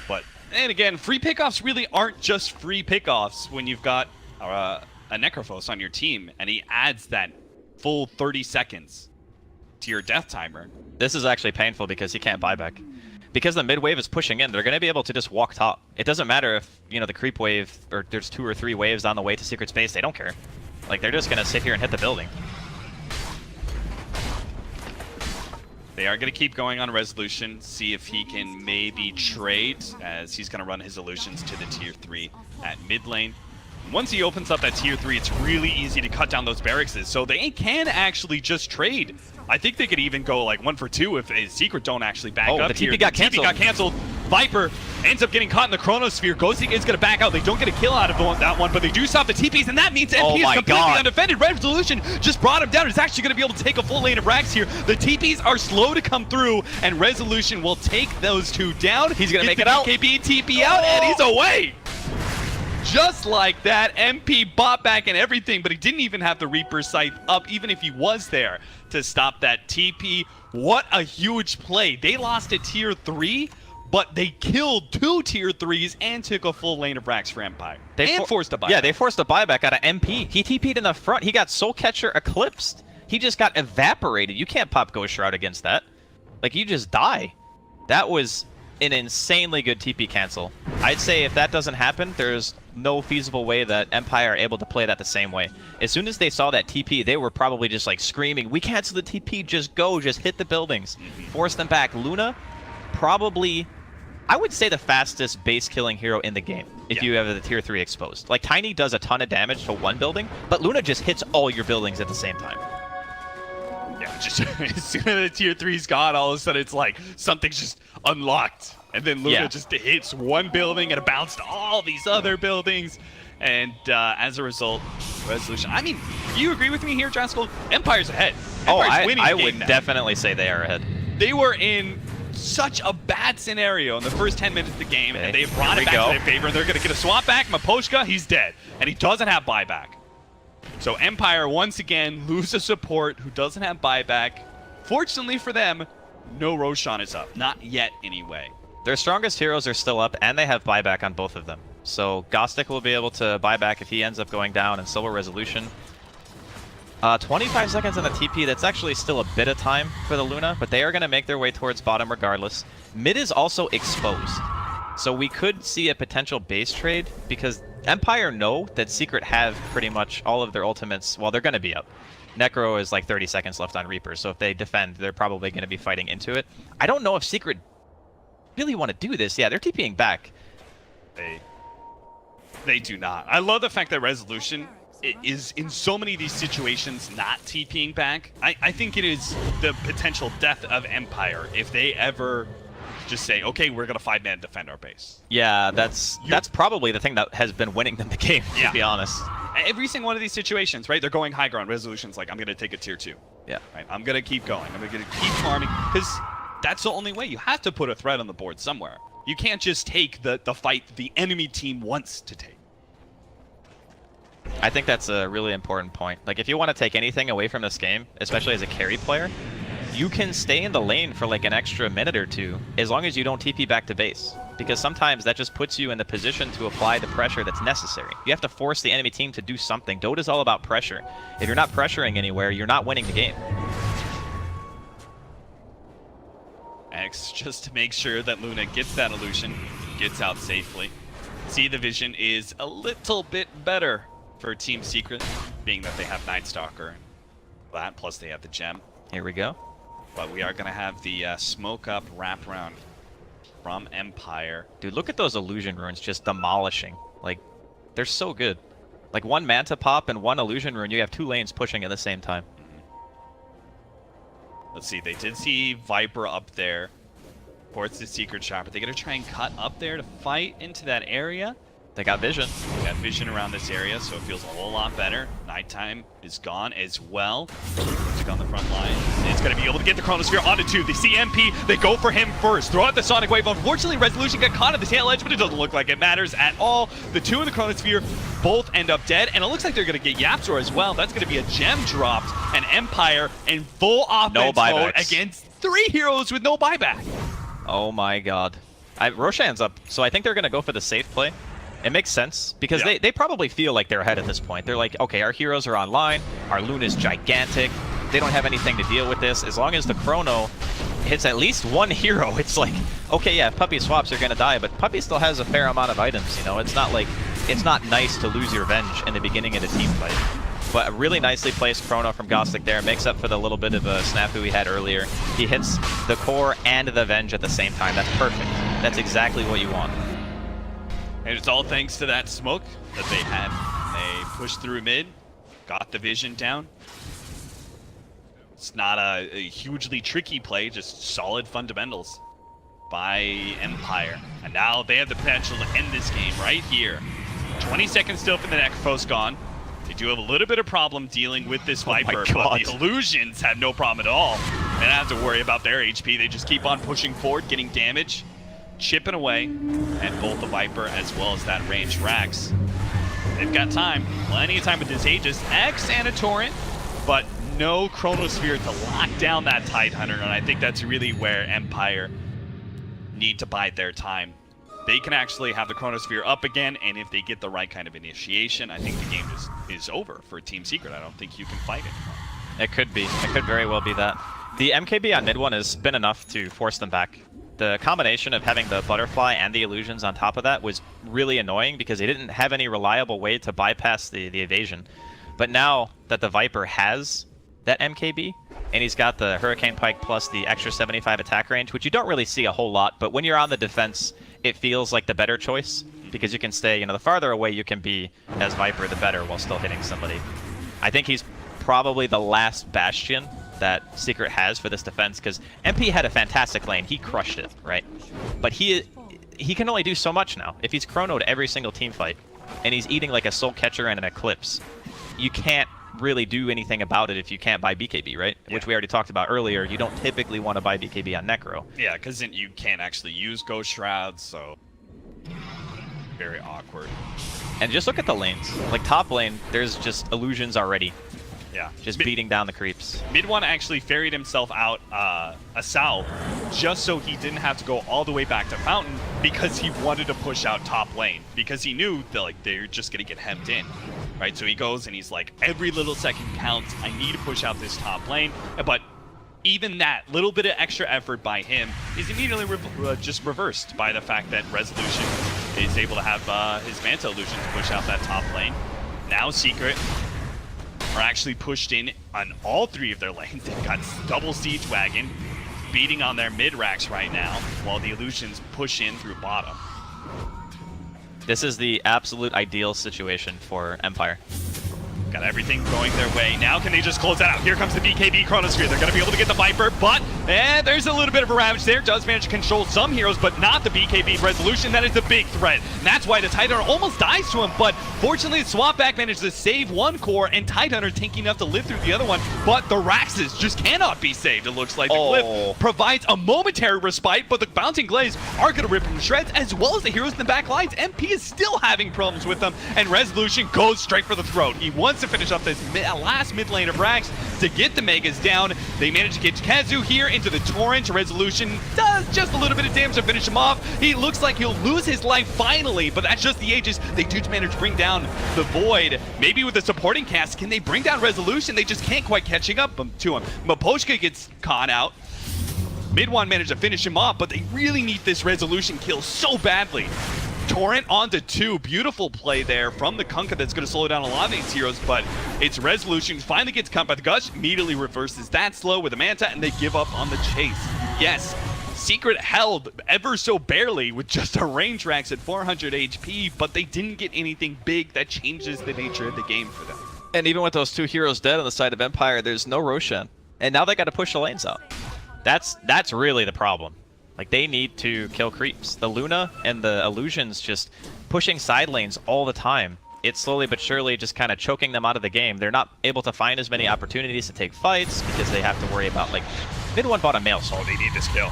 But, and again, free pickoffs really aren't just free pickoffs when you've got a Necrophos on your team, and he adds that full 30 seconds to your death timer. This is actually painful because he can't buy back. Because the mid wave is pushing in, they're going to be able to just walk top. It doesn't matter if, you know, the creep wave, or there's 2 or 3 waves on the way to Secret Space, they don't care. Like, they're just going to sit here and hit the building. They are going to keep going on Resolution, see if he can maybe trade, as he's going to run his illusions to the tier 3 at mid lane. Once he opens up that tier 3, it's really easy to cut down those barracks, so they can actually just trade. I think they could even go like 1 for 2 if a Secret don't actually back up. The TP got canceled. TP got canceled. Viper ends up getting caught in the Chronosphere. Ghosty is going to back out. They don't get a kill out of that one, but they do stop the TPs, and that means MP is completely undefended. Resolution just brought him down. It's actually going to be able to take a full lane of Rax here. The TPs are slow to come through, and Resolution will take those 2 down. He's going to make it out. BKB TP out, and he's away. Just like that, MP bought back and everything, but he didn't even have the Reaper Scythe up, even if he was there to stop that TP. What a huge play. They lost to tier 3, but they killed 2 tier 3s and took a full lane of Rax for Empire. They forced a buyback. Yeah, they forced a buyback out of MP. He TP'd in the front. He got Soul Catcher eclipsed. He just got evaporated. You can't pop Ghost Shroud against that. Like, you just die. That was an insanely good TP cancel. I'd say if that doesn't happen, there's no feasible way that Empire are able to play that the same way. As soon as they saw that TP, they were probably just like screaming, "We cancel the TP, just go, just hit the buildings." Force them back. Luna, probably, I would say the fastest base killing hero in the game if you have the tier 3 exposed. Like, Tiny does a ton of damage to one building, but Luna just hits all your buildings at the same time. Yeah, just as soon as the tier 3's gone, all of a sudden it's like something's just unlocked. And then Luna just hits one building and it bounced to all these other buildings. And as a result, Resolution. I mean, do you agree with me here, Draskell? Empire's ahead. Empire's I would definitely say they are ahead. They were in such a bad scenario in the first 10 minutes of the game, and they brought it back to their favor. And they're going to get a swap back. Maposhka, he's dead. And he doesn't have buyback. So Empire, once again, lose a support who doesn't have buyback. Fortunately for them, no Roshan is up. Not yet, anyway. Their strongest heroes are still up, and they have buyback on both of them. So Gostic will be able to buy back if he ends up going down, and Silver Resolution. 25 seconds on the TP, that's actually still a bit of time for the Luna, but they are going to make their way towards bottom regardless. Mid is also exposed, so we could see a potential base trade, because Empire know that Secret have pretty much all of their ultimates, well, they're going to be up. Necro is like 30 seconds left on Reaper, so if they defend, they're probably going to be fighting into it. I don't know if Secret really want to do this. Yeah, they're TPing back. They do not. I love the fact that Resolution is in so many of these situations not TPing back. I think it is the potential death of Empire if they ever just say, okay, we're gonna 5-man defend our base. Yeah, that's probably the thing that has been winning them the game, to be honest. Every single one of these situations, right? They're going high ground. Resolution's like, I'm gonna take a tier 2. Yeah. Right? I'm gonna keep going. I'm gonna keep farming, because that's the only way. You have to put a threat on the board somewhere. You can't just take the fight the enemy team wants to take. I think that's a really important point. Like, if you want to take anything away from this game, especially as a carry player, you can stay in the lane for like an extra minute or two as long as you don't TP back to base. Because sometimes that just puts you in the position to apply the pressure that's necessary. You have to force the enemy team to do something. Dota's all about pressure. If you're not pressuring anywhere, you're not winning the game. X just to make sure that Luna gets that illusion, gets out safely. See, the vision is a little bit better for Team Secret, being that they have Night Stalker and that, plus they have the gem. Here we go. But we are going to have the smoke up wraparound from Empire. Dude, look at those illusion runes just demolishing. Like, they're so good. Like, one Manta Pop and one illusion rune, you have 2 lanes pushing at the same time. Let's see, they did see Viper up there. Towards the secret shop, but they're going to try and cut up there to fight into that area. They got vision. They got vision around this area, so it feels a whole lot better. Nighttime is gone as well. Music on the front line. It's going to be able to get the Chronosphere onto 2. They see MP. They go for him first. Throw out the Sonic Wave. Unfortunately, Resolution got caught at the tail edge, but it doesn't look like it matters at all. The 2 in the Chronosphere both end up dead, and it looks like they're going to get Yapzor as well. That's going to be a gem dropped, and Empire in full offense mode against 3 heroes with no buyback. Oh my god. Roshan's up, so I think they're going to go for the safe play. It makes sense, because they probably feel like they're ahead at this point. They're like, okay, our heroes are online, our Luna's gigantic, they don't have anything to deal with this. As long as the Chrono hits at least 1 hero, it's like, okay, yeah, Puppy swaps are going to die, but Puppy still has a fair amount of items, you know? It's not like, it's not nice to lose your Venge in the beginning of the team fight. But a really nicely placed Chrono from Gostic there makes up for the little bit of a snafu we had earlier. He hits the core and the Venge at the same time. That's perfect. That's exactly what you want. And it's all thanks to that smoke that they had. They pushed through mid, got the vision down. It's not a hugely tricky play, just solid fundamentals by Empire. And now they have the potential to end this game right here. 20 seconds still for the Necrophos gone. They do have a little bit of problem dealing with this Viper, but the illusions have no problem at all. They don't have to worry about their HP. They just keep on pushing forward, getting damage, chipping away at both the Viper as well as that ranged Rax. They've got time, plenty of time with this Aegis, X and a Torrent, but no Chronosphere to lock down that Tidehunter, and I think that's really where Empire need to bide their time. They can actually have the Chronosphere up again, and if they get the right kind of initiation, I think the game is over for Team Secret. I don't think you can fight anymore. It could be. It could very well be that. The MKB on mid one has been enough to force them back. The combination of having the Butterfly and the illusions on top of that was really annoying because they didn't have any reliable way to bypass the evasion. But now that the Viper has that MKB, and he's got the Hurricane Pike plus the extra 75 attack range, which you don't really see a whole lot, but when you're on the defense, it feels like the better choice, because you can stay, you know, the farther away you can be as Viper, the better, while still hitting somebody. I think he's probably the last bastion that Secret has for this defense, because MP had a fantastic lane. He crushed it, right? But he can only do so much now. If he's chronoed every single team fight, and he's eating like a Soul Catcher and an Eclipse, you can't really do anything about it if you can't buy BKB, right? Yeah. Which we already talked about earlier. You don't typically want to buy BKB on Necro. Yeah, because then you can't actually use Ghost Shrouds, so very awkward. And just look at the lanes. Like top lane, there's just illusions already. Yeah. Just beating down the creeps. Mid one actually ferried himself out a Sal just so he didn't have to go all the way back to Fountain because he wanted to push out top lane because he knew that like they're just gonna get hemmed in, right? So he goes and he's like, every little second counts. I need to push out this top lane, but even that little bit of extra effort by him is immediately just reversed by the fact that Resolution is able to have his Manta Illusion to push out that top lane. Now Secret are actually pushed in on all three of their lanes. They've got double Siege Wagon beating on their mid-racks right now, while the Illusions push in through bottom. This is the absolute ideal situation for Empire. Got everything going their way. Now can they just close that out? Here comes the BKB Chronosphere. They're going to be able to get the Viper, but there's a little bit of a ravage there. Does manage to control some heroes, but not the BKB Resolution. That is the big threat. And that's why the Tidehunter almost dies to him, but fortunately the swap back managed to save one core, and Tidehunter tanky enough to live through the other one, but the Raxes just cannot be saved. It looks like the Cliff provides a momentary respite, but the Bouncing Glaze are going to rip him to shreds, as well as the heroes in the back lines. MP is still having problems with them, and Resolution goes straight for the throat. He wants to finish up this last mid lane of Rax to get the Megas down. They manage to get Kazu here into the Torrent. Resolution does just a little bit of damage to finish him off. He looks like he'll lose his life finally, but that's just the Aegis. They do manage to bring down the Void. Maybe with the supporting cast, can they bring down Resolution? They just can't quite catching up to him. Miposhka gets caught out. Mid-One managed to finish him off, but they really need this Resolution kill so badly. Torrent onto 2. Beautiful play there from the Kunkka that's going to slow down a lot of these heroes, but it's Resolution. Finally gets caught by the Gush, immediately reverses that slow with a Manta, and they give up on the chase. Yes, Secret held ever so barely with just a range Rax at 400 HP, but they didn't get anything big that changes the nature of the game for them. And even with those 2 heroes dead on the side of Empire, there's no Roshan. And now they got to push the lanes out. That's really the problem. Like, they need to kill creeps. The Luna and the Illusions just pushing side lanes all the time. It's slowly but surely just kind of choking them out of the game. They're not able to find as many opportunities to take fights because they have to worry about, like, Mid-One bought a Mail Soul. They need this kill.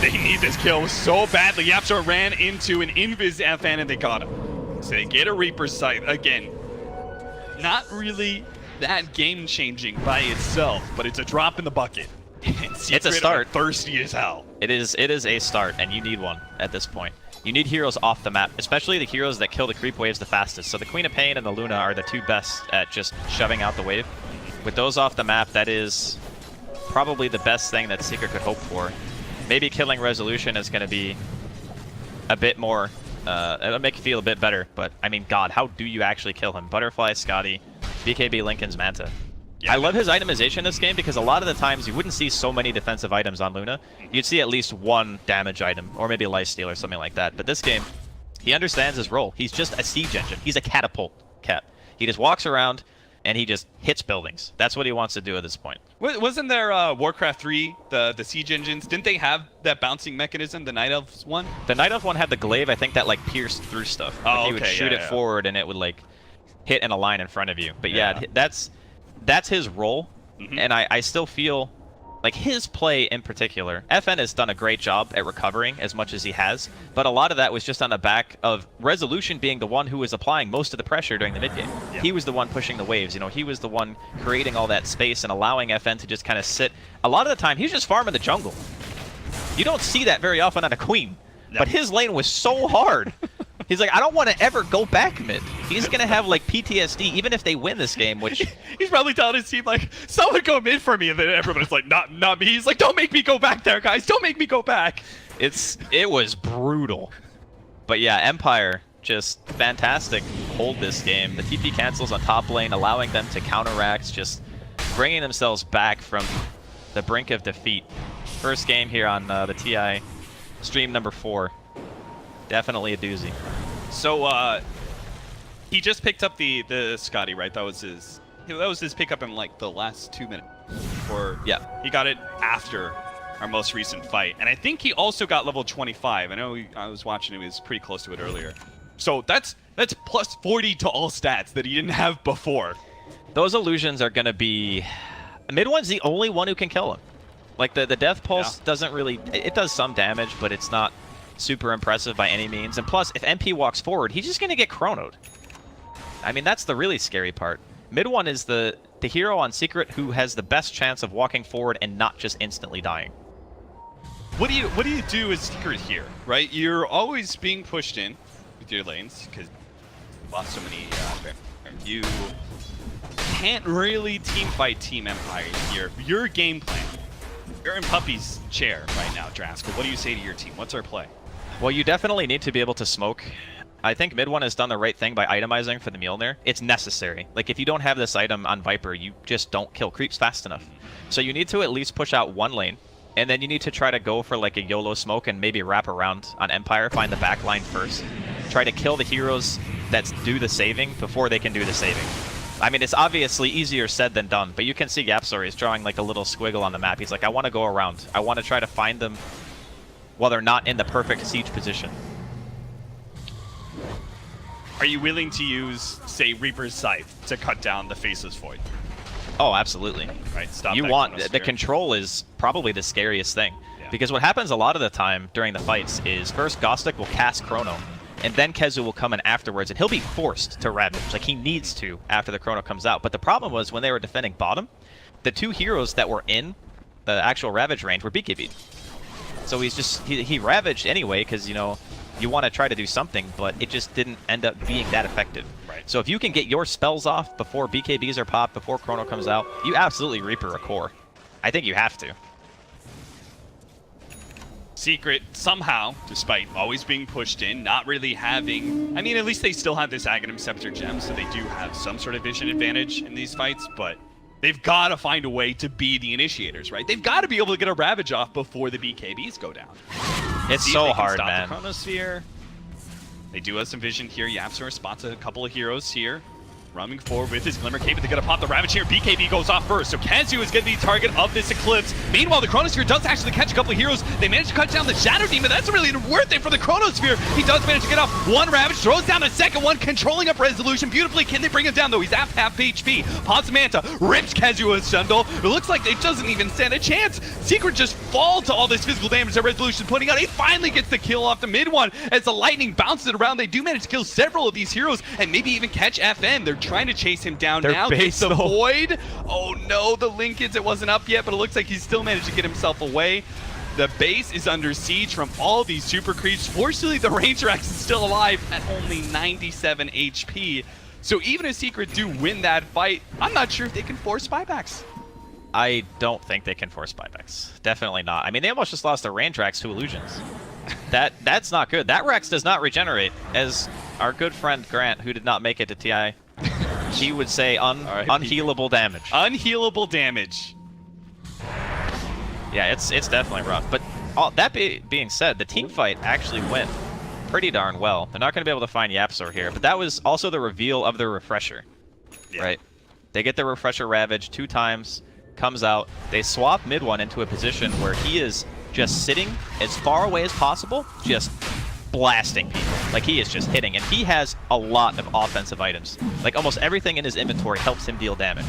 They need this kill so badly. Yapzor ran into an Invis FN and they got him. So they get a Reaper's Sight again. Not really that game-changing by itself, but it's a drop in the bucket. It's a start. Thirsty as hell. It is a start, and you need one at this point. You need heroes off the map, especially the heroes that kill the creep waves the fastest. So the Queen of Pain and the Luna are the 2 best at just shoving out the wave. With those off the map, that is probably the best thing that Secret could hope for. Maybe killing Resolution is going to be a bit more, it'll make you feel a bit better, but I mean, God, how do you actually kill him? Butterfly, Scotty, BKB, Lincoln's Manta. Yeah. I love his itemization in this game because a lot of the times you wouldn't see so many defensive items on Luna. You'd see at least 1 damage item, or maybe a lifesteal or something like that. But this game, he understands his role. He's just a siege engine. He's a catapult cat. He just walks around and he just hits buildings. That's what he wants to do at this point. Wasn't there Warcraft 3, the siege engines? Didn't they have that bouncing mechanism, the Night Elves one? The Night Elf one had the glaive, I think, that like pierced through stuff. Oh, like, he would shoot it forward and it would like hit in a line in front of you. But yeah, that's his role, and I still feel like his play in particular, FN has done a great job at recovering as much as he has, but a lot of that was just on the back of Resolution being the one who was applying most of the pressure during the mid game. Yeah. He was the one pushing the waves, you know, he was the one creating all that space and allowing FN to just kind of sit. A lot of the time, he was just farming the jungle. You don't see that very often on a Queen, but his lane was so hard. He's like, I don't want to ever go back mid. He's going to have, like, PTSD, even if they win this game, which... He's probably telling his team, like, someone go mid for me, and then everybody's like, not me. He's like, don't make me go back there, guys. Don't make me go back. It was brutal. But yeah, Empire, just fantastic hold this game. The TP cancels on top lane, allowing them to counteract, just bringing themselves back from the brink of defeat. First game here on the TI stream number 4. Definitely a doozy. So he just picked up the Scotty, right? That was his pickup in like the last 2 minutes. Or yeah, he got it after our most recent fight, and I think he also got level 25. I know I was watching him; he was pretty close to it earlier. So that's plus 40 to all stats that he didn't have before. Those illusions are gonna be. Mid-One's the only one who can kill him. Like the Death Pulse doesn't really. It does some damage, but it's not super impressive by any means. And plus, if MP walks forward, he's just gonna get chronoed. I mean, that's the really scary part. Mid-One is the hero on Secret who has the best chance of walking forward and not just instantly dying. What do you do as Secret here, right? You're always being pushed in with your lanes because you lost so many. You can't really team fight Team Empire here. Your game plan. You're in Puppy's chair right now, Draskell. What do you say to your team? What's our play? Well, you definitely need to be able to smoke. I think Mid-One has done the right thing by itemizing for the Mjolnir. It's necessary. Like, if you don't have this item on Viper, you just don't kill creeps fast enough. So you need to at least push out one lane, and then you need to try to go for like a YOLO smoke and maybe wrap around on Empire, find the back line first. Try to kill the heroes that do the saving before they can do the saving. I mean, it's obviously easier said than done, but you can see YapzOr is drawing like a little squiggle on the map. He's like, I want to go around. I want to try to find them while they're not in the perfect siege position. Are you willing to use, say, Reaper's Scythe to cut down the Faceless Void? Oh, absolutely. Right, stop You that want Chronosphere. the control is probably the scariest thing. Yeah. Because what happens a lot of the time during the fights is first Gostic will cast Chrono, and then Kezu will come in afterwards, and he'll be forced to Ravage. Like, he needs to after the Chrono comes out. But the problem was when they were defending bottom, the two heroes that were in the actual Ravage range were BKB'd. So he Ravaged anyway, because, you know, you want to try to do something, but it just didn't end up being that effective. Right. So if you can get your spells off before BKBs are popped, before Chrono comes out, you absolutely Reaper a core. I think you have to. Secret, somehow, despite always being pushed in, not really having... I mean, at least they still have this Aghanim Scepter gem, so they do have some sort of vision advantage in these fights, but they've got to find a way to be the initiators, right? They've got to be able to get a Ravage off before the BKBs go down. It's See if so they can hard, stop man. The Chronosphere. They do have some vision here. YapzOr spots a couple of heroes here. Roaming forward with his Glimmer Cape, they're going to pop the Ravage here. BKB goes off first, so KheZu is going to be the target of this Eclipse. Meanwhile, the Chronosphere does actually catch a couple of heroes. They manage to cut down the Shadow Demon. That's really worth it for the Chronosphere. He does manage to get off one Ravage, throws down a second one, controlling up Resolution beautifully. Can they bring him down, though? He's at half HP. Pops Manta, rips KheZu with Sundal. It looks like it doesn't even stand a chance. Secret just fall to all this physical damage that Resolution is putting out. He finally gets the kill off the mid one. As the Lightning bounces it around, they do manage to kill several of these heroes and maybe even catch FN. They're trying to chase him down They're now. base, Gets the though. Void. Oh no, the Linkage, it wasn't up yet, but it looks like he's still managed to get himself away. The base is under siege from all these super creeps. Fortunately, the Ranger X is still alive at only 97 HP. So even if Secret do win that fight, I'm not sure if they can force buybacks. I don't think they can force buybacks. Definitely not. I mean, they almost just lost their Randrax to Illusions. That's not good. That Rex does not regenerate. As our good friend Grant, who did not make it to TI, he would say unhealable damage. Unhealable damage. Yeah, it's definitely rough. But that being said, the team fight actually went pretty darn well. They're not going to be able to find YapzOr here, but that was also the reveal of their Refresher, right? They get the Refresher Ravage 2 times, comes out, they swap mid one into a position where he is just sitting as far away as possible, just blasting people. Like, he is just hitting, and he has a lot of offensive items. Like, almost everything in his inventory helps him deal damage.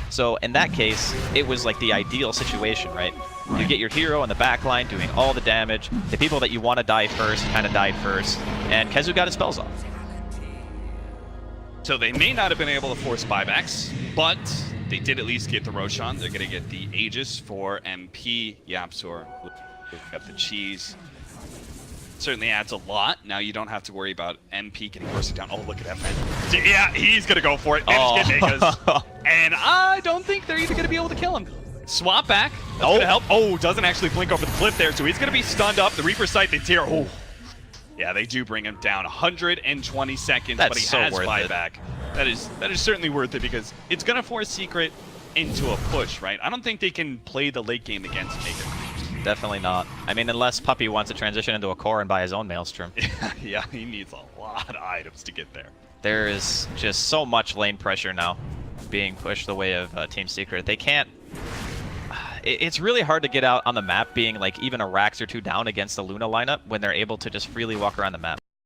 So in that case, it was like the ideal situation, right? You get your hero in the back line doing all the damage. The people that you want to die first kind of died first, and KheZu got his spells off. So they may not have been able to force buybacks, but they did at least get the Roshan. They're going to get the Aegis for MP. YapzOr got the cheese. Certainly adds a lot. Now you don't have to worry about MP getting roasted down. Oh, look at that, man. Yeah, he's going to go for it. And I don't think they're even going to be able to kill him. Swap back. That's going to help. Oh, doesn't actually blink over the cliff there, so he's going to be stunned up. The Reaper Sight, they tear. Oh. Yeah, they do bring him down 120 seconds, but he so has worth buyback. That is certainly worth it because it's going to force Secret into a push, right? I don't think they can play the late game against Maker. Definitely not. I mean, unless Puppy wants to transition into a core and buy his own Maelstrom. Yeah, he needs a lot of items to get there. There is just so much lane pressure now being pushed the way of Team Secret. They can't... It's really hard to get out on the map being like even a Rax or 2 down against the Luna lineup when they're able to just freely walk around the map.